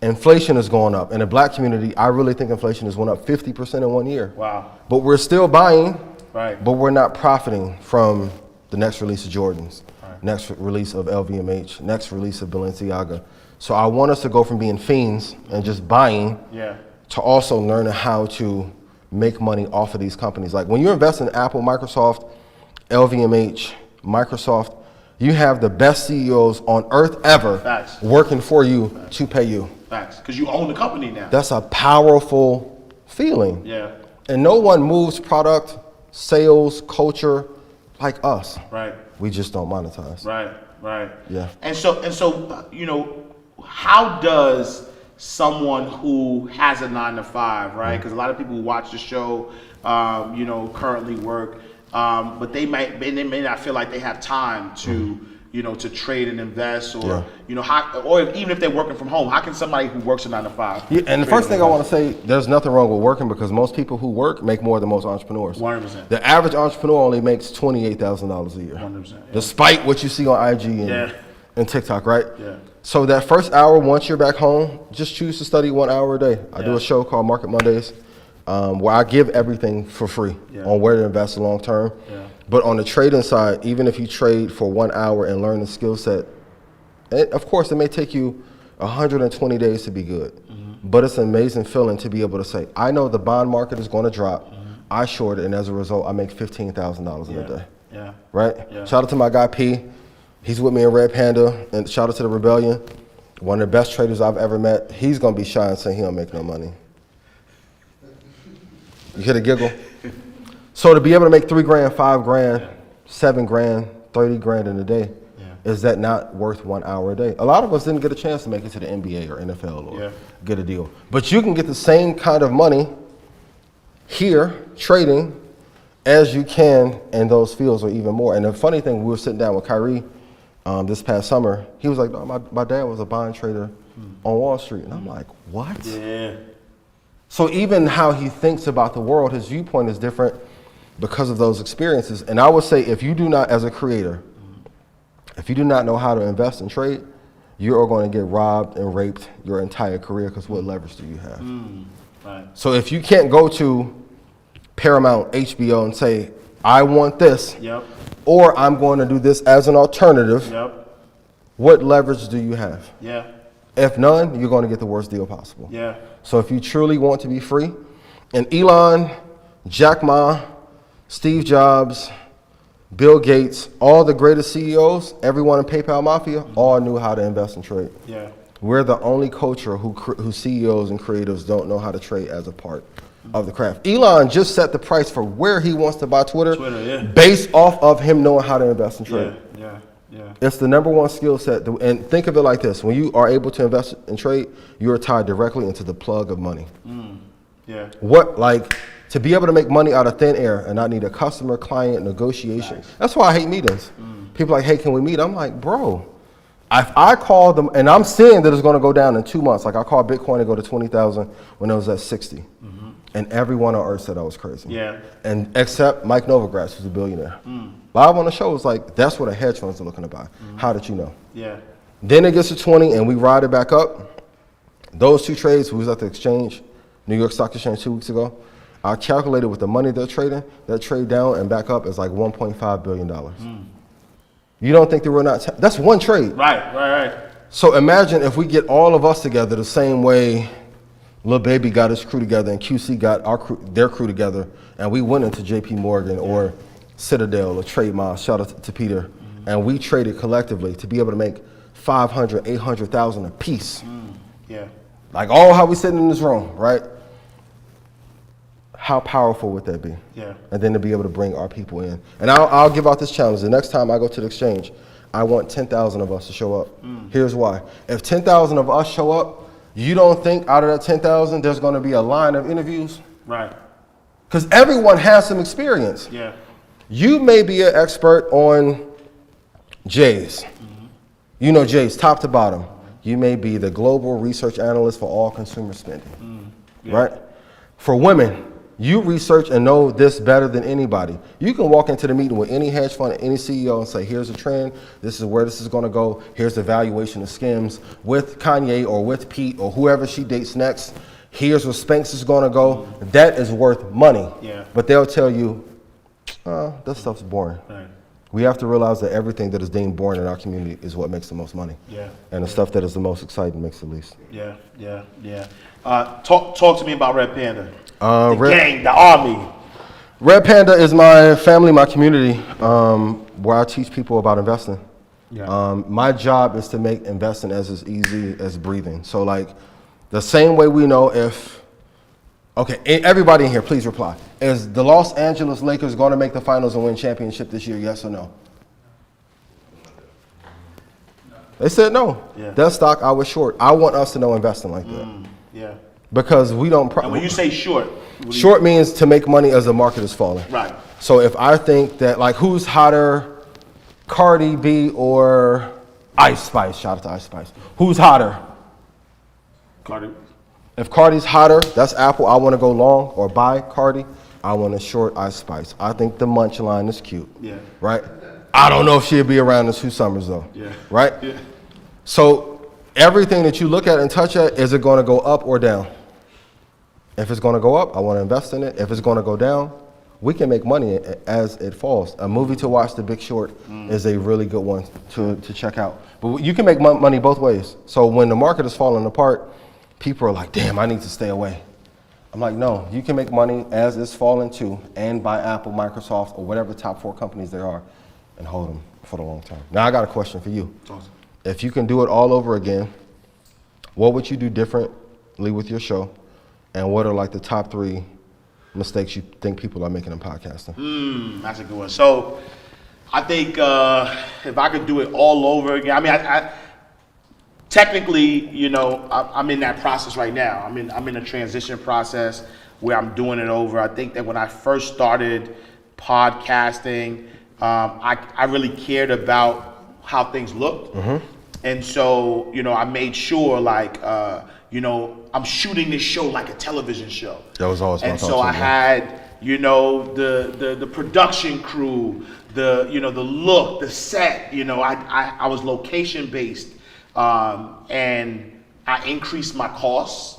Inflation is going up. In the black community, I really think inflation has went up 50% in 1 year. But we're still buying, but we're not profiting from the next release of Jordans, next release of LVMH, next release of Balenciaga. So I want us to go from being fiends and just buying to also learning how to make money off of these companies. Like when you invest in Apple, Microsoft, LVMH, Microsoft, you have the best CEOs on earth ever working for you to pay you. Because you own the company now. That's a powerful feeling. And no one moves product, sales, culture like us. We just don't monetize. And so, how does someone who has a 9-to-5, right? Because a lot of people who watch the show, currently work, but they may not feel like they have time to, to trade and invest, or or even if they're working from home, how can somebody who works a 9-to-5? And the first thing I want to say, there's nothing wrong with working because most people who work make more than most entrepreneurs. 100%. The average entrepreneur only makes $28,000 a year. 100%. Despite what you see on IG and TikTok, right? So that first hour, once you're back home, just choose to study 1 hour a day. I do a show called Market Mondays, where I give everything for free on where to invest long term. But on the trading side, even if you trade for 1 hour and learn the skill set, of course, it may take you 120 days to be good. But it's an amazing feeling to be able to say, I know the bond market is going to drop. I short it, and as a result, I make $15,000 in a day. Right? Shout out to my guy P. He's with me in Red Panda, and shout out to the Rebellion. One of the best traders I've ever met. He's gonna be shy and say he don't make no money. You hear the giggle? So to be able to make $3 grand, $5 grand $7 grand, 30 grand in a day. Is that not worth 1 hour a day? A lot of us didn't get a chance to make it to the NBA or NFL or get a deal. But you can get the same kind of money here trading as you can in those fields or even more. And the funny thing, we were sitting down with Kyrie this past summer. He was like, no, my dad was a bond trader on Wall Street. And I'm like, what? Yeah. So even how he thinks about the world, his viewpoint is different because of those experiences. And I would say if you do not, as a creator, if you do not know how to invest and trade, you are going to get robbed and raped your entire career because what leverage do you have? Right. So if you can't go to Paramount, HBO and say, I want this, or I'm going to do this as an alternative, what leverage do you have? Yeah. If none, you're going to get the worst deal possible. Yeah. So if you truly want to be free, and Elon, Jack Ma, Steve Jobs, Bill Gates, all the greatest CEOs, everyone in PayPal Mafia, all knew how to invest and trade. Yeah. We're the only culture who CEOs and creatives don't know how to trade as a part of the craft. Elon just set the price for where he wants to buy Twitter based off of him knowing how to invest and trade. Yeah. It's the number one skill set. And think of it like this. When you are able to invest and trade, you are tied directly into the plug of money. To be able to make money out of thin air and not need a customer client negotiation. That's why I hate meetings. People are like, hey, can we meet? I'm like, bro, if I call them, and I'm seeing that it's going to go down in 2 months. Like I called Bitcoin to go to 20,000 when it was at 60. And everyone on earth said I was crazy. Yeah. And except Mike Novogratz, who's a billionaire. Live on the show was like, that's what a hedge funds are looking to buy. How did you know? Yeah. Then it gets to 20 and we ride it back up. Those two trades, we was at the exchange, New York Stock Exchange 2 weeks ago. I calculated with the money they're trading, that trade down and back up is like $1.5 billion. You don't think that we're not, that's one trade. Right. So imagine if we get all of us together the same way Lil Baby got his crew together and QC got their crew together and we went into JP Morgan or Citadel or Trade Moss, shout out to Peter, and we traded collectively to be able to make 500, 800,000 a piece. Like all how we sitting in this room, right? How powerful would that be? Yeah. And then to be able to bring our people in. And I'll give out this challenge. The next time I go to the exchange, I want 10,000 of us to show up. Here's why. If 10,000 of us show up, you don't think out of that 10,000 there's going to be a line of interviews? Right. Because everyone has some experience. Yeah. You may be an expert on J's. You know J's top to bottom. You may be the global research analyst for all consumer spending. Right? For women, you research and know this better than anybody. You can walk into the meeting with any hedge fund, any CEO and say, here's a trend, this is where this is going to go, here's the valuation of Skims with Kanye or with Pete or whoever she dates next, here's where Spanx is going to go. That is worth money. But they'll tell you, that stuff's boring. We have to realize that everything that is deemed boring in our community is what makes the most money. And the stuff that is the most exciting makes the least. Talk to me about Red Panda. The gang, the army. Red Panda is my family, my community, where I teach people about investing. My job is to make investing as easy as breathing. So like the same way we know everybody in here, please reply. Is the Los Angeles Lakers going to make the finals and win championship this year, yes or no? They said no. That stock I was short. I want us to know investing like that. Because we don't. And when you say short, short means to make money as the market is falling. Right. So if I think that like who's hotter, Cardi B or Ice Spice? Shout out to Ice Spice. Who's hotter? Cardi. If Cardi's hotter, that's Apple. I want to go long or buy Cardi. I want to short Ice Spice. I think the Munch line is cute. Right. I don't know if she'll be around in 2 summers though. Right. So everything that you look at and touch at, is it going to go up or down? If it's going to go up, I want to invest in it. If it's going to go down, we can make money as it falls. A movie to watch, The Big Short, is a really good one to check out. But you can make money both ways. So when the market is falling apart, people are like, damn, I need to stay away. I'm like, no, you can make money as it's falling too, and buy Apple, Microsoft, or whatever top 4 companies there are, and hold them for the long term. Now I got a question for you. Awesome. If you can do it all over again, what would you do differently with your show? And what are like the top 3 mistakes you think people are making in podcasting? That's a good one. So I think if I could do it all over again, I mean, I technically, you know, I'm in that process right now. I'm in a transition process where I'm doing it over. I think that when I first started podcasting, I really cared about how things looked. And so, you know, I made sure, like, you know, I'm shooting this show like a television show. That was always my thought. And so I had, you know, the production crew, you know, the look, the set, you know, I was location based, and I increased my costs,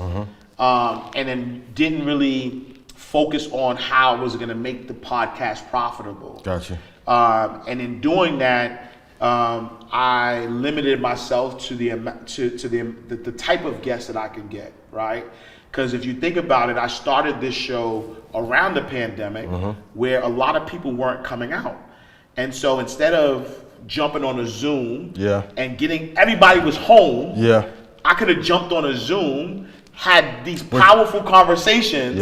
and then didn't really focus on how I was going to make the podcast profitable. Gotcha. And in doing that, I limited myself to the type of guests that I could get, right? Because if you think about it, I started this show around the pandemic where a lot of people weren't coming out. And so instead of jumping on a Zoom and everybody was home, I could have jumped on a Zoom, had these powerful conversations,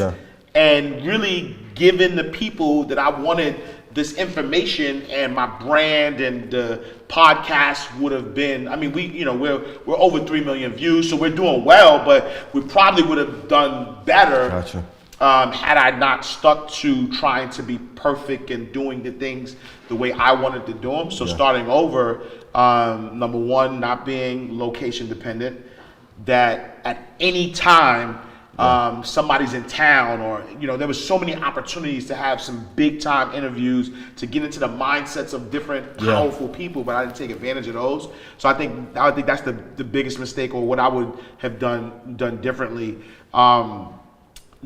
and really given the people that I wanted this information, and my brand and the podcast would have been, I mean, we're over 3 million views, so we're doing well, but we probably would have done better had I not stuck to trying to be perfect and doing the things the way I wanted to do them. So starting over, number one, not being location dependent, that at any time somebody's in town, or, you know, there was so many opportunities to have some big time interviews to get into the mindsets of different powerful people, but I didn't take advantage of those. So I think that's the biggest mistake, or what I would have done differently.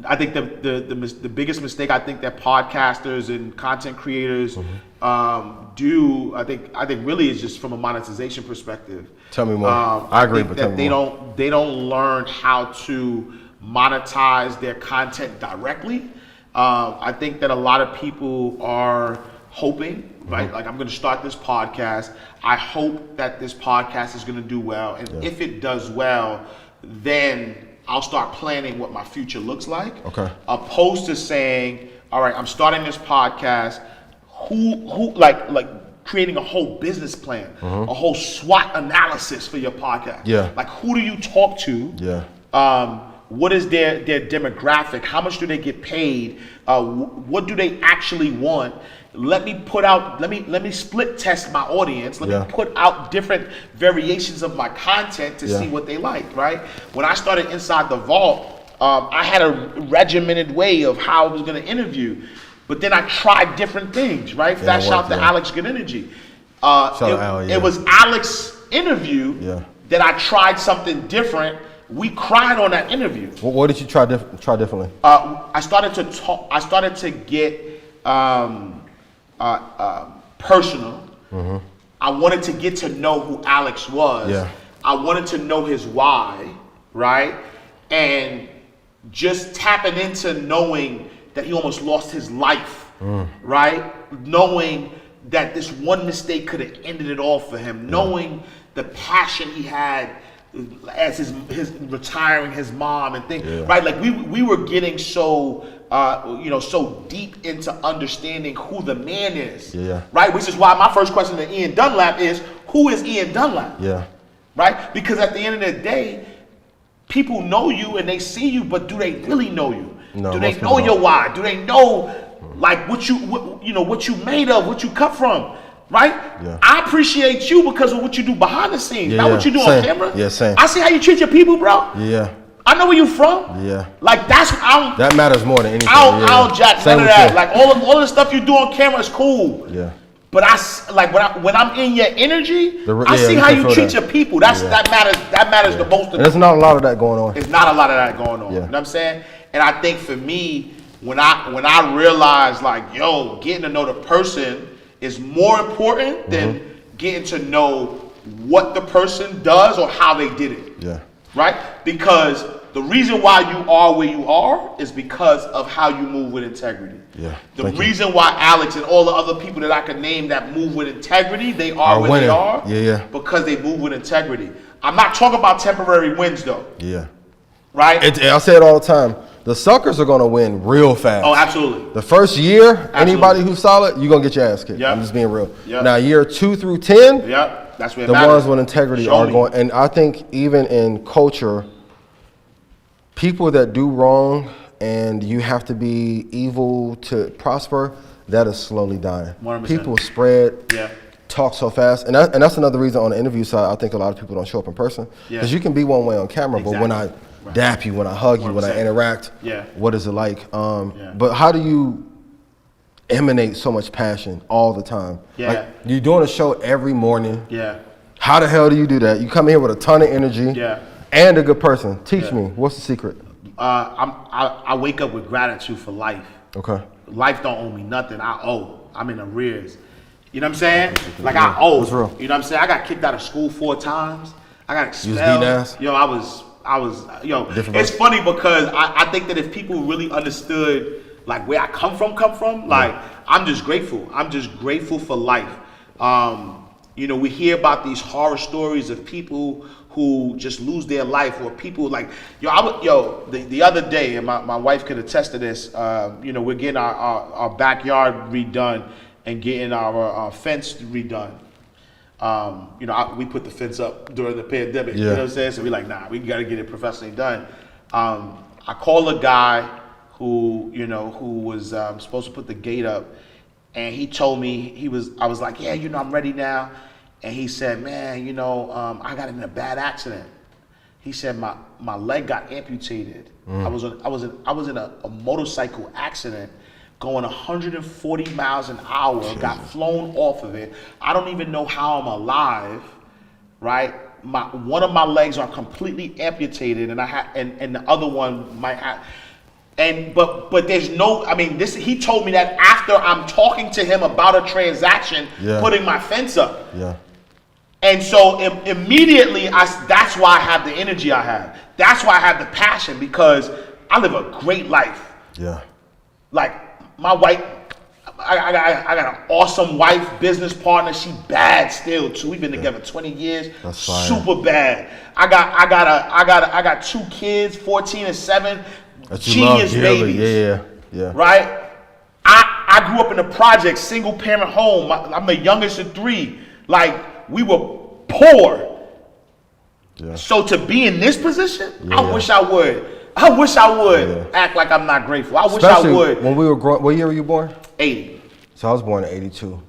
I think the biggest mistake I think that podcasters and content creators do, I think really is just from a monetization perspective. Tell me more. I agree, but tell me more. They don't learn how to monetize their content directly. I think that a lot of people are hoping, right? Like, I'm going to start this podcast. I hope that this podcast is going to do well, and if it does well, then I'll start planning what my future looks like. Okay. Opposed to saying, all right, I'm starting this podcast. Who like creating a whole business plan, a whole SWOT analysis for your podcast. Yeah. Like, who do you talk to? Yeah. What is their demographic? How much do they get paid? What do they actually want? Let me split test my audience. Let me put out different variations of my content to see what they like, right? When I started Inside the Vault, I had a regimented way of how I was going to interview, but then I tried different things, right? Shout out to Alex Good Energy. It was Alex's interview that I tried something different. We cried on that interview. What did you try differently? I started to talk. I started to get personal. I wanted to get to know who Alex was. Yeah. I wanted to know his why, right? And just tapping into knowing that he almost lost his life, right? Knowing that this one mistake could have ended it all for him. Knowing the passion he had as his retiring his mom and things, right? Like we were getting so so deep into understanding who the man is, right? Which is why my first question to Ian Dunlap is, who is Ian Dunlap? Yeah, right? Because at the end of the day, people know you and they see you, but do they really know you? No, do they know your why? Do they know like what you made of, what you cut from? Right? Yeah. I appreciate you because of what you do behind the scenes, not what you do on camera. Yeah, same. I see how you treat your people, bro. Yeah. I know where you from. Yeah. Like that matters more than anything. I don't jack none of that. Like all of the stuff you do on camera is cool. Yeah. But when I'm in your energy, I see how you treat your people. That matters the most. And there's not a lot of that going on. There's not a lot of that going on. You know what I'm saying? And I think for me, when I realized like, getting to know the person is more important than getting to know what the person does or how they did it. Yeah. Right? Because the reason why you are where you are is because of how you move with integrity. Yeah. The reason why Alex and all the other people that I could name that move with integrity, they are where they are. Yeah. Because they move with integrity. I'm not talking about temporary wins though. Yeah. Right? I say it all the time. The suckers are going to win real fast. Oh, absolutely. The first year, anybody who's solid, you're going to get your ass kicked. Yep. I'm just being real. Yep. Now, year 2 through 10, that's where the ones with integrity are going. And I think even in culture, people that do wrong and you have to be evil to prosper, that is slowly dying. 100%. People spread, talk so fast. And that's another reason on the interview side, I think a lot of people don't show up in person. Because you can be one way on camera, but when I dap you, when I hug you, 100%. When I interact, what is it like? But how do you emanate so much passion all the time? Like, you're doing a show every morning. How the hell do you do that? You come here with a ton of energy and a good person. Teach me, what's the secret? I wake up with gratitude for life. Okay. Life don't owe me nothing. I owe. I'm in arrears. You know what I'm saying? Like I owe. That's real. You know what I'm saying? I got kicked out of school 4 times. I got expelled. You was beating ass? Yo, I was, it's funny because I think that if people really understood like where I come from, like I'm just grateful. I'm just grateful for life. We hear about these horror stories of people who just lose their life, or people like, the other day, and my wife could attest to this, we're getting our backyard redone and getting our fence redone. We put the fence up during the pandemic, you know what I'm saying? So we're like, nah, we gotta get it professionally done. I called a guy who was supposed to put the gate up, and he told me, I was like, yeah, I'm ready now. And he said, man, I got in a bad accident. He said my leg got amputated. I was in a motorcycle accident going 140 miles an hour, got flown off of it. I don't even know how I'm alive, right? One of my legs are completely amputated, and and the other one might have. But there's no, he told me that after I'm talking to him about a transaction, putting my fence up. And so immediately, that's why I have the energy I have. That's why I have the passion, because I live a great life. Like my wife, I got an awesome wife, business partner. She bad still too. We've been together 20 years. That's fine. Super bad. I got 2 kids, 14 and 7. Genius babies. Right? I grew up in a project, single parent home. I'm the youngest of 3. Like, we were poor. So to be in this position, I wish I would. Act like I'm not grateful. Especially I would. When we were growing, what year were you born? 80. So I was born in 82.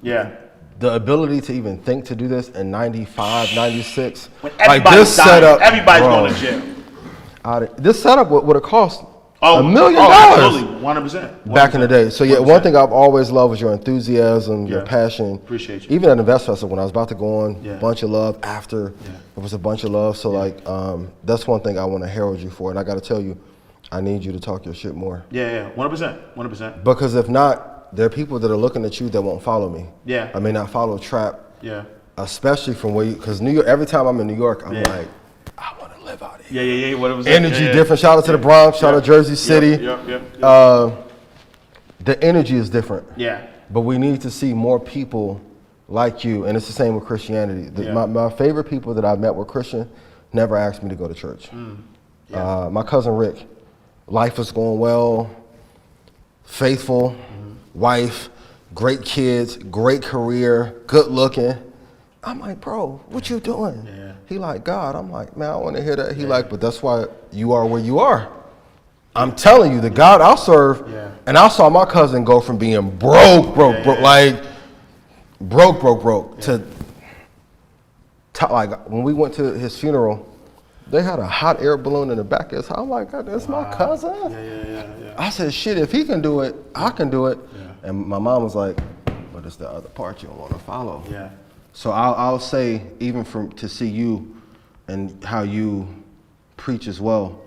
The ability to even think to do this in 95, 96. When everybody's dying, setup, everybody's going to jail. This setup would have cost $1 million. Absolutely, 100%. Back in the day. So one thing I've always loved was your enthusiasm, your passion. Appreciate you. Even at Invest Festival, when I was about to go on, bunch of love after, it was a bunch of love. So that's one thing I want to herald you for. And I got to tell you, I need you to talk your shit more. 100%. Because if not, there are people that are looking at you that won't follow me. I may not follow Trap. Especially from where because New York, every time I'm in New York, I'm like, I want to live out here. What was energy different. Shout out to the Bronx. Shout out to Jersey City. The energy is different. But we need to see more people like you, and it's the same with Christianity. My favorite people that I've met were Christian, never asked me to go to church. My cousin Rick, life is going well, faithful, wife, great kids, great career, good looking. I'm like, bro, what you doing? He like, God. I'm like, man, I want to hear that. He like, but that's why you are where you are. I'm telling you, the God I'll serve. And I saw my cousin go from being broke, like broke to like when we went to his funeral, they had a hot air balloon in the back of his house. I'm like, God, that's my cousin. I said, shit, if he can do it, I can do it. And my mom was like, but it's the other part you don't want to follow. So I'll say, even to see you and how you preach as well,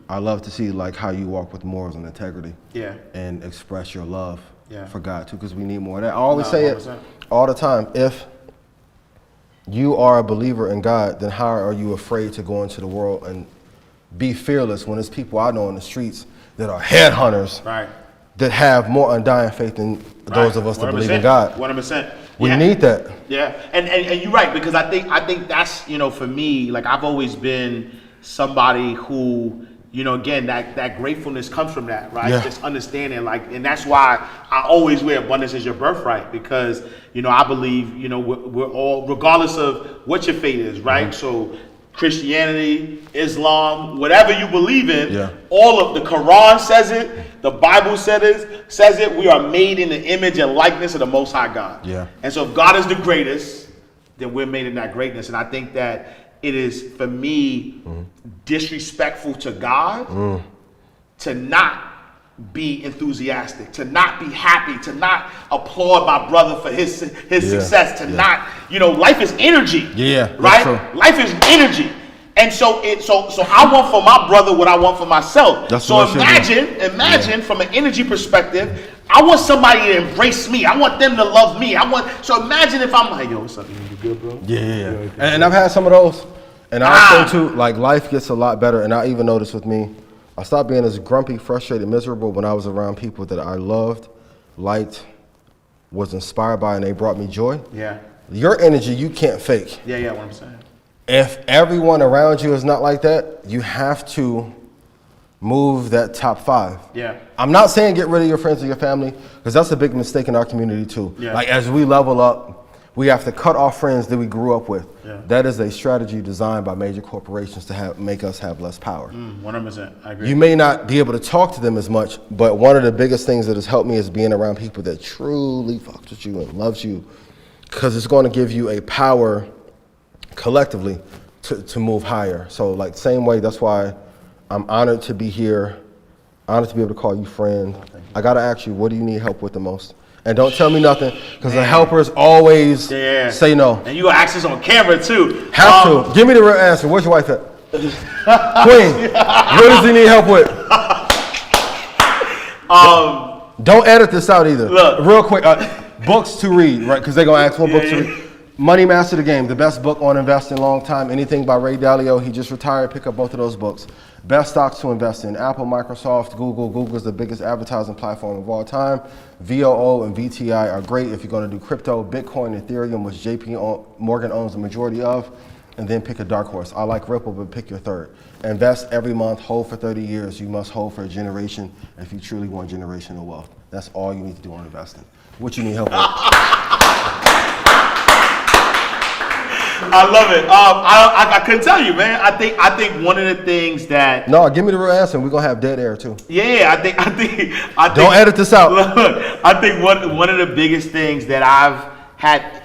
I love to see like how you walk with morals and integrity. And express your love for God too, because we need more of that. I always say 100%. It all the time. If you are a believer in God, then how are you afraid to go into the world and be fearless when there's people I know in the streets that are headhunters that have more undying faith than those of us that believe in God? 100%. We need that. And you're right, because I think that's, for me, like I've always been somebody who, again, that gratefulness comes from that, right? Yeah. Just understanding, like, and that's why I always wear abundance is your birthright, because, I believe, we're all, regardless of what your faith is, right? So Christianity, Islam, whatever you believe in, all of the Quran says it, the Bible says it, we are made in the image and likeness of the Most High God. Yeah. And so if God is the greatest, then we're made in that greatness. And I think that it is, for me, disrespectful to God to not be enthusiastic, to not be happy, to not applaud my brother for his success, to not, life is energy. Yeah, right? true. Life is energy. And so I want for my brother what I want for myself. So imagine from an energy perspective, I want somebody to embrace me. I want them to love me. So imagine if I'm like, yo, what's up? You good, bro? Yeah. And I've had some of those. And I say too, like, life gets a lot better. And I even noticed with me, I stopped being as grumpy, frustrated, miserable when I was around people that I loved, liked, was inspired by, and they brought me joy. Yeah. Your energy, you can't fake. Yeah, what I'm saying. If everyone around you is not like that, you have to move that top 5. Yeah. I'm not saying get rid of your friends or your family, because that's a big mistake in our community too. Yeah. Like, as we level up, we have to cut off friends that we grew up with. Yeah. That is a strategy designed by major corporations to make us have less power. 100%, I agree. You may not be able to talk to them as much, but one of the biggest things that has helped me is being around people that truly fucks with you and loves you, because it's going to give you a power collectively to move higher. So, like, same way, that's why I'm honored to be here, honored to be able to call you friend. I got to ask you, what do you need help with the most? And don't tell me nothing, because the helpers always say no. And you got access on camera too. Have to. Give me the real answer. Where's your wife at? Queen, what does he need help with? Don't edit this out either. Look. Real quick, books to read, right? Because they're going to ask what books to read. Money Master the Game, the best book on investing in a long time. Anything by Ray Dalio. He just retired. Pick up both of those books. Best stocks to invest in: Apple, Microsoft, Google. Google is the biggest advertising platform of all time. VOO and VTI are great if you're going to do crypto. Bitcoin, Ethereum, which JP Morgan owns the majority of. And then pick a dark horse. I like Ripple, but pick your third. Invest every month, hold for 30 years. You must hold for a generation if you truly want generational wealth. That's all you need to do on investing. What you need help with? I love it. I couldn't tell you, man. I think one of the things that give me the real answer. We're gonna have dead air too. Yeah, I think. Don't edit this out. Look, I think one of the biggest things that I've had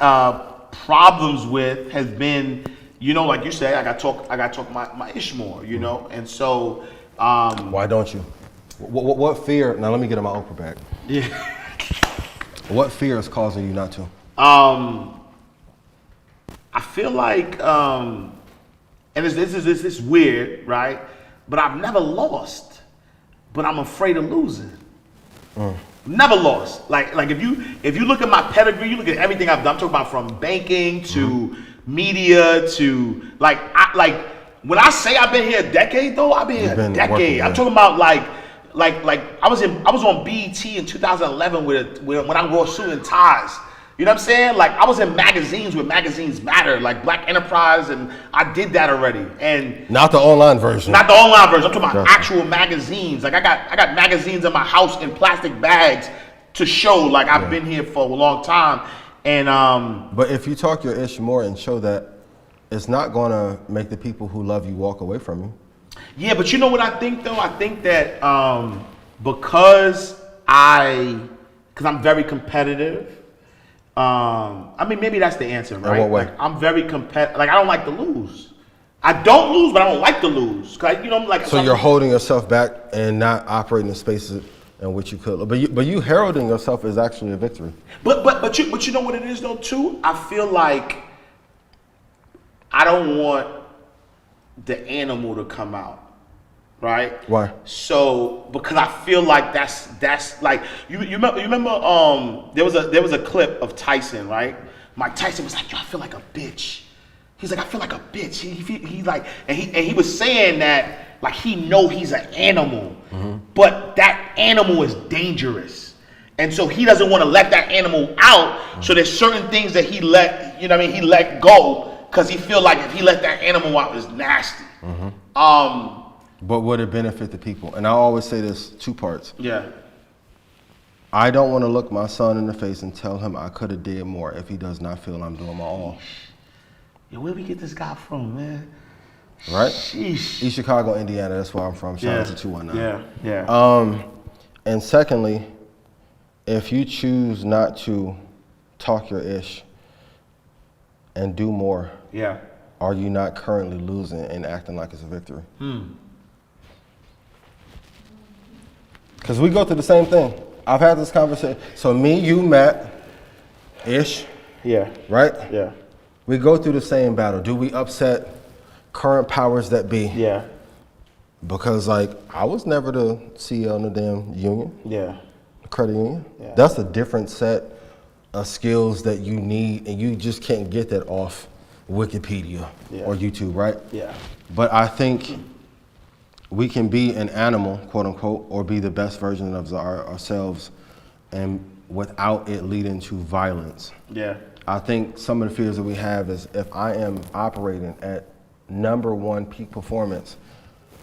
problems with has been, like you said, I got to talk my Ishmael, and so. Why don't you? What fear? Now let me get in my Oprah bag. Yeah. What fear is causing you not to? I feel like, and this is weird, right? But I've never lost, but I'm afraid of losing. Never lost. Like if you look at my pedigree, you look at everything I've done. I'm talking about from banking to media to when I say I've been here a decade, though, I've been here a decade. Working, I'm talking about like I was on BET in 2011 when I wore suit and ties. You know what I'm saying? Like, I was in magazines where magazines matter, like Black Enterprise, and I did that already. And not the online version. Not the online version. I'm talking about actual magazines. Like, I got magazines in my house in plastic bags to show like I've been here for a long time. And but if you talk your ish more and show that, it's not gonna make the people who love you walk away from you. Yeah, but you know what I think though? I think that because I'm very competitive. I mean, maybe that's the answer, right? In what way? Like, I'm very competitive. Like, I don't like to lose. I don't lose, but I don't like to lose. So you're holding yourself back and not operating in spaces in which you could. But you heralding yourself is actually a victory. But you know what it is though too? I feel like I don't want the animal to come out. Right? Why? So because I feel like that's like you remember there was a clip of Tyson, right? Mike Tyson was like, yo, I feel like a bitch. He's like, I feel like a bitch. He like and he was saying that like he know he's an animal, but that animal is dangerous. And so he doesn't want to let that animal out. So there's certain things that he let go because he feel like if he let that animal out, it's nasty. But would it benefit the people? And I always say this, 2 parts. Yeah. I don't want to look my son in the face and tell him I could have did more if he does not feel I'm doing my all. Yeah, where we get this guy from, man? Right? Sheesh. East Chicago, Indiana, that's where I'm from. Shout out to 219. Yeah. And secondly, if you choose not to talk your ish and do more, are you not currently losing and acting like it's a victory? Because we go through the same thing. I've had this conversation. So me, you, Matt, ish. Yeah. Right? Yeah. We go through the same battle. Do we upset current powers that be? Yeah. Because like I was never the CEO in the damn union. Yeah. The credit union. Yeah. That's a different set of skills that you need, and you just can't get that off Wikipedia or YouTube, right? Yeah. But I think we can be an animal, quote unquote, or be the best version of ourselves, and without it leading to violence. Yeah. I think some of the fears that we have is if I am operating at #1 peak performance,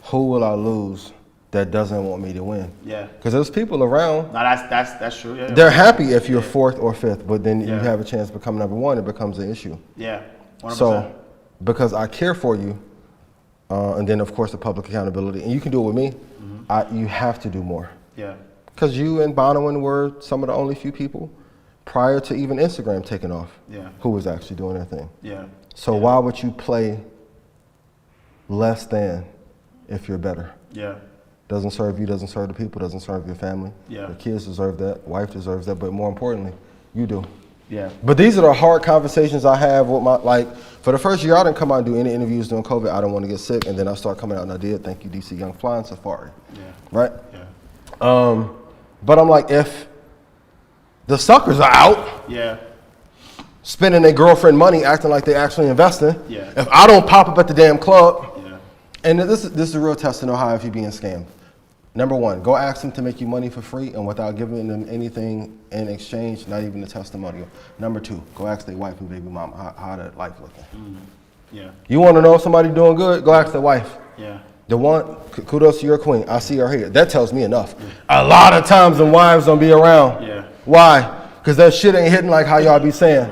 who will I lose that doesn't want me to win? Yeah. Because there's people around. No, that's true. Yeah. They're happy if you're 4th or 5th, but then you have a chance to become #1, it becomes an issue. Yeah. 100%. So, because I care for you, and then of course the public accountability, and you can do it with me, you have to do more. Yeah. Because you and Bonawyn were some of the only few people prior to even Instagram taking off who was actually doing their thing. Yeah. So why would you play less than if you're better? Yeah. Doesn't serve you, doesn't serve the people, doesn't serve your family. Yeah. The kids deserve that, wife deserves that, but more importantly, you do. Yeah. But these are the hard conversations I have with for the first year I didn't come out and do any interviews during COVID. I didn't want to get sick, and then I started coming out and I did. Thank you, DC Young Flying Safari. Yeah. Right? Yeah. But I'm like, if the suckers are out spending their girlfriend money acting like they're actually investing, if I don't pop up at the damn club, and this is a real test to know how if you're being scammed. #1, go ask them to make you money for free and without giving them anything in exchange, not even a testimonial. #2, go ask their wife and baby mama how their life looking. Yeah. You want to know if somebody doing good? Go ask their wife. Yeah. The one, kudos to your queen. I see her here. That tells me enough. A lot of times the wives don't be around. Yeah. Why? Because that shit ain't hitting like how y'all be saying.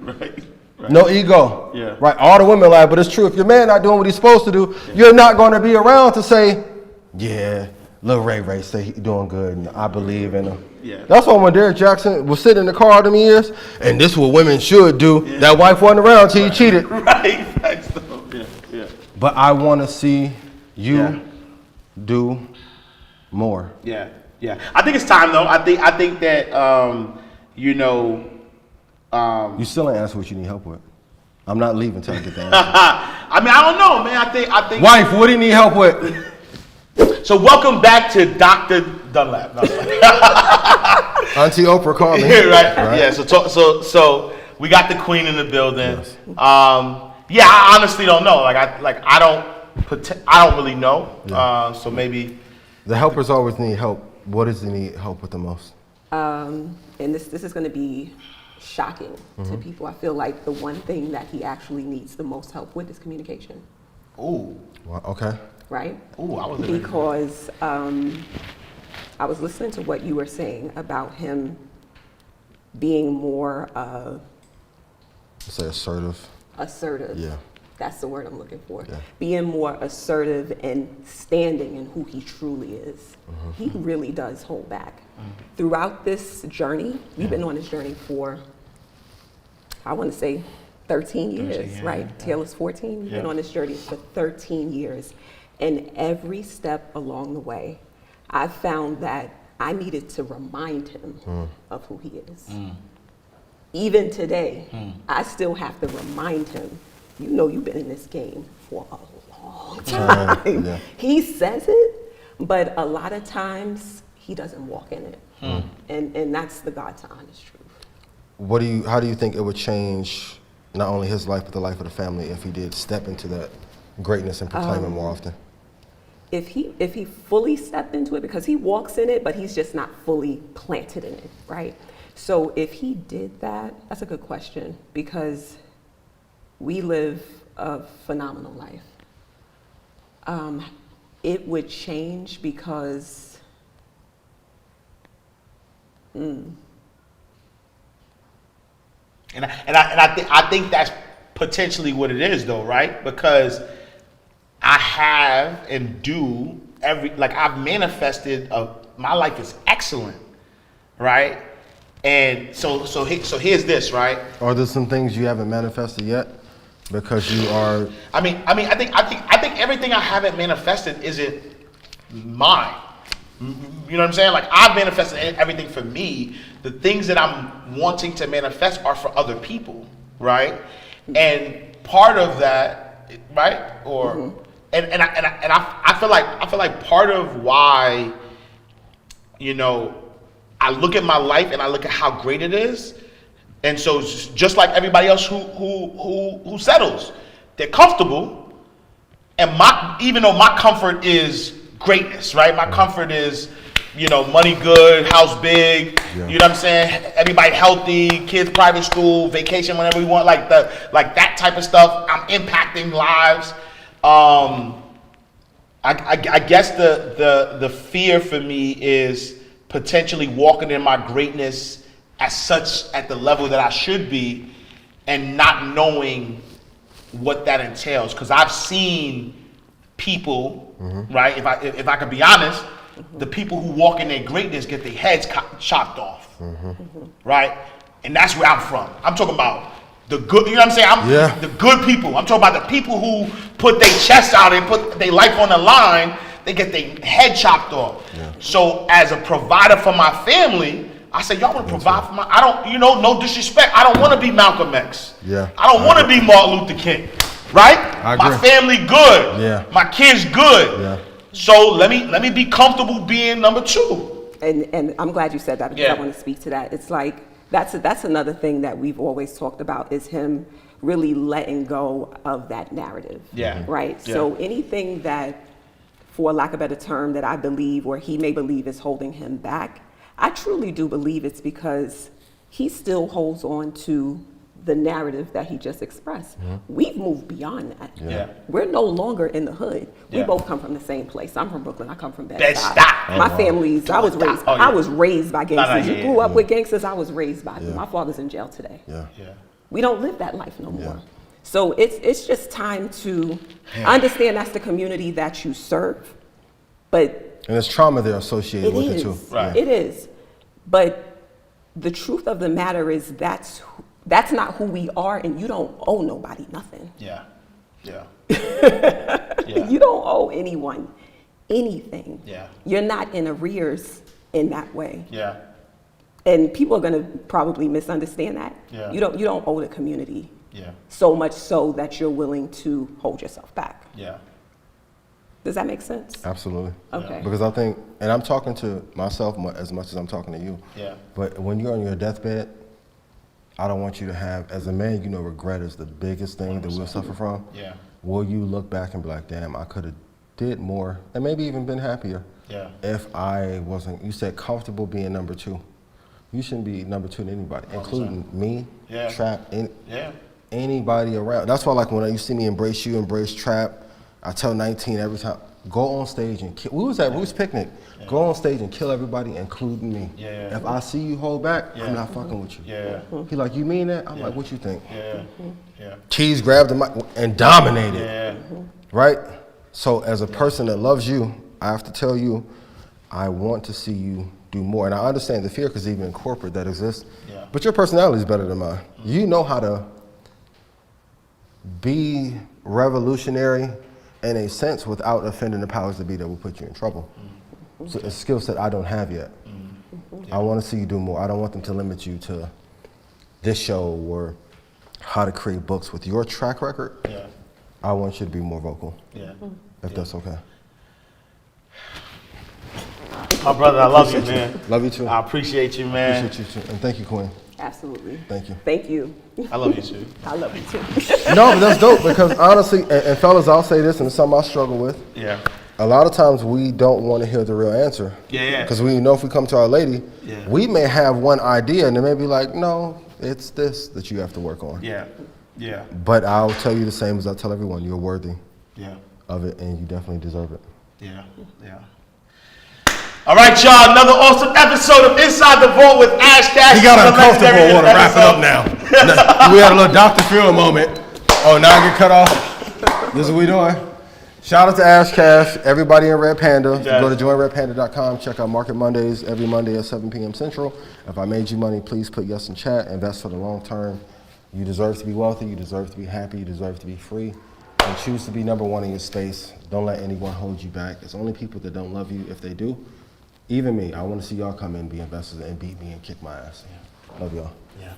Right. No ego. Yeah. Right. All the women lie, but it's true. If your man not doing what he's supposed to do, you're not going to be around to say, yeah, Lil Ray say he doing good and I believe in him. Yeah. That's why when Derek Jackson was sitting in the car all them years, and this is what women should do, that wife wasn't around till he cheated. Right. Yeah. But I want to see you do more. Yeah. I think it's time though. I think that you still ain't answer what you need help with. I'm not leaving until I get the answer. I mean, I don't know, man. I think. Wife, what do you need help with? So welcome back to Dr. Dunlap. No, Auntie Oprah called me. right. Yeah. So we got the queen in the building. Yes. I honestly don't know. I don't really know. Yeah. So maybe the helpers always need help. What does he need help with the most? And this is going to be shocking to people. I feel like the one thing that he actually needs the most help with is communication. Ooh. Well, okay. Right? Ooh, I was because I was listening to what you were saying about him being more Say assertive. assertive. Yeah. That's the word I'm looking for. Yeah. Being more assertive and standing in who he truly is. He really does hold back. Throughout this journey, we've been on this journey for, I want to say, 13 years, right? Taylor's 14. We've been on this journey for 13 years. And every step along the way, I found that I needed to remind him of who he is. Even today, I still have to remind him, you know you've been in this game for a long time. Yeah. He says it, but a lot of times he doesn't walk in it. And that's the God to honest truth. How do you think it would change not only his life, but the life of the family if he did step into that greatness and proclaim it more often? If he fully stepped into it, because he walks in it, but he's just not fully planted in it, right? So if he did that, that's a good question, because we live a phenomenal life. it would change because And I think that's potentially what it is, though, right? Because I have and do I've manifested. My life is excellent, right? And so here's this, right? Are there some things you haven't manifested yet? Because you are. I think everything I haven't manifested isn't mine. You know what I'm saying? Like, I've manifested everything for me. The things that I'm wanting to manifest are for other people, right? And part of that, right? Or and I feel like part of why, you know, I look at my life and I look at how great it is, and so just like everybody else who settles, they're comfortable, and even though my comfort is greatness, right? My comfort is, you know, money good, house big, you know what I'm saying? Everybody healthy, kids private school, vacation whenever we want, like that type of stuff. I'm impacting lives. I guess the fear for me is potentially walking in my greatness at the level that I should be, and not knowing what that entails. Because I've seen people, right? If I could be honest, the people who walk in their greatness get their heads chopped off, right? And that's where I'm from. I'm talking about the good. You know what I'm saying? The good people. I'm talking about the people who put their chest out and put their life on the line. They get their head chopped off. So as a provider for my family, I say, y'all want to provide for my. I don't, you know, no disrespect. I don't want to be Malcolm X. I don't want to be Martin Luther King. Right? My family good. My kids good. So let me be comfortable being number two. And I'm glad you said that, because I want to speak to that. It's like that's another thing that we've always talked about, is him really letting go of that narrative. Right? So anything that, for lack of a better term, that I believe or he may believe is holding him back, I truly do believe it's because he still holds on to the narrative that he just expressed. We've moved beyond that. We're no longer in the hood. We both come from the same place. I'm from Brooklyn. I come from Bed-Stuy. My family's. I was raised by gangsters. You grew up with gangsters. I was raised by them. My father's in jail today. We don't live that life no more. So it's just time to understand that's the community that you serve, but and there's trauma there associated with it too. It is, but the truth of the matter is that's not who we are, and you don't owe nobody nothing. You don't owe anyone anything. You're not in arrears in that way. And people are going to probably misunderstand that. You don't owe the community so much so that you're willing to hold yourself back. Does that make sense? Absolutely. Okay. Because I think, and I'm talking to myself as much as I'm talking to you. But when you're on your deathbed, I don't want you to have, as a man, you know, regret is the biggest thing that we'll suffer from. Will you look back and be like, damn, I could have did more and maybe even been happier if I wasn't, you said comfortable being number two. You shouldn't be number two to anybody, 100%. Including me, Trap, anybody around. That's why, like, when you see me embrace you, embrace Trap, I tell 19 every time, go on stage and kill. We was at Roots Picnic. Go on stage and kill everybody, including me. If I see you hold back, I'm not fucking with you. He like, you mean that? I'm like, what you think? Keys grabbed the mic and dominated. Right? So as a person that loves you, I have to tell you, I want to see you do more. And I understand the fear, because even in corporate that exists. But your personality is better than mine. You know how to be revolutionary in a sense without offending the powers that be that will put you in trouble. So it's a skill set I don't have yet. I want to see you do more. I don't want them to limit you to this show or how to create books. With your track record, I want you to be more vocal. If that's okay. My brother, I love you, man. Love you too. I appreciate you, man. I appreciate you too. And thank you, Queen. Absolutely. Thank you. Thank you. I love you too. I love you too. No, but that's dope, because honestly, and fellas, I'll say this, and it's something I struggle with. A lot of times we don't want to hear the real answer. Because we know if we come to Our Lady, we may have one idea, and they may be like, no, it's this that you have to work on. But I'll tell you the same as I tell everyone, you're worthy of it, and you definitely deserve it. Yeah. All right, y'all. Another awesome episode of Inside the Vault with Ash Cash. He got uncomfortable. Want to wrap it up now. We had a little Dr. Phil moment. Oh, now I get cut off. This is what we doing. Shout out to Ash Cash, everybody in Red Panda. Yes. Go to joinredpanda.com. Check out Market Mondays every Monday at 7 p.m. Central. If I made you money, please put yes in chat. Invest for the long term. You deserve to be wealthy. You deserve to be happy. You deserve to be free. And choose to be number one in your space. Don't let anyone hold you back. It's only people that don't love you. If they do, even me, I want to see y'all come in, be investors, and beat me and kick my ass. Love y'all. Yeah.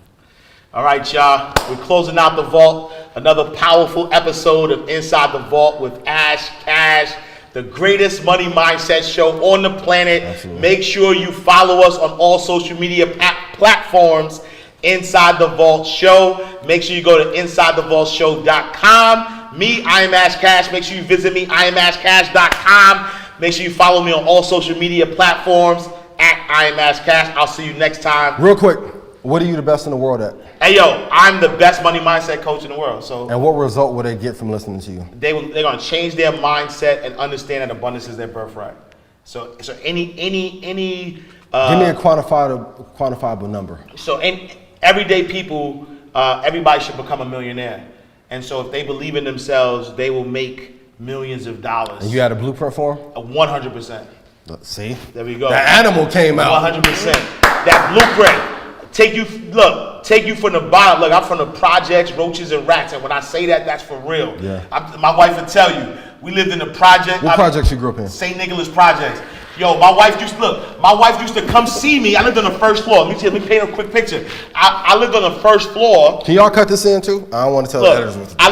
All right, y'all. We're closing out the vault. Another powerful episode of Inside the Vault with Ash Cash, the greatest money mindset show on the planet. Absolutely. Make sure you follow us on all social media platforms. Inside the Vault Show. Make sure you go to InsideTheVaultShow.com. Me, I am Ash Cash. Make sure you visit me, IamAshCash.com. Make sure you follow me on all social media platforms at I am Ash Cash. I'll see you next time. Real quick, what are you the best in the world at? Hey, yo, I'm the best money mindset coach in the world. So, and what result will they get from listening to you? they're gonna change their mindset and understand that abundance is their birthright. So any give me a quantifiable number. So everyday people, everybody should become a millionaire. And so if they believe in themselves, they will make millions of dollars. And you had a blueprint for them? 100%. See? There we go. The animal came out. 100%. That blueprint. Take you from the bottom. Look, I'm from the projects, roaches, and rats. And when I say that, that's for real. Yeah. My wife would tell you, we lived in the project. What projects you grew up in? St. Nicholas Projects. Yo, my wife used to come see me. I lived on the first floor. Let me paint a quick picture. I lived on the first floor. Can y'all cut this in too? I don't want to tell the editors what to do.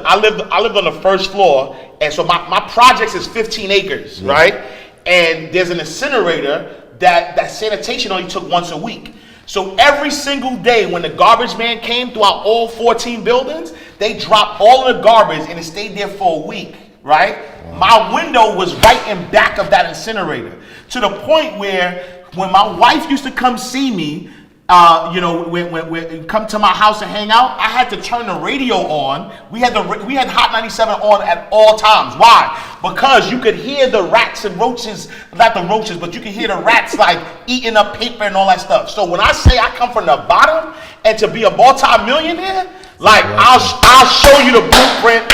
I lived on the first floor, and so my projects is 15 acres, right? And there's an incinerator that sanitation only took once a week. So every single day when the garbage man came throughout all 14 buildings, they dropped all of the garbage and it stayed there for a week, right? Wow. My window was right in back of that incinerator, to the point where when my wife used to come see me, when come to my house and hang out, I had to turn the radio on. We had Hot 97 on at all times. Why? Because you could hear the rats and roaches, not the roaches, but you could hear the rats like eating up paper and all that stuff. So when I say I come from the bottom and to be a multi-millionaire, like I'll show you the blueprint.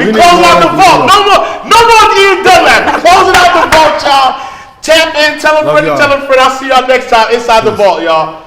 We closing out the vault. No more Ian Dunlap. Closing out the vault, y'all. Tap in, tell a friend, I'll see y'all next time inside the vault, y'all.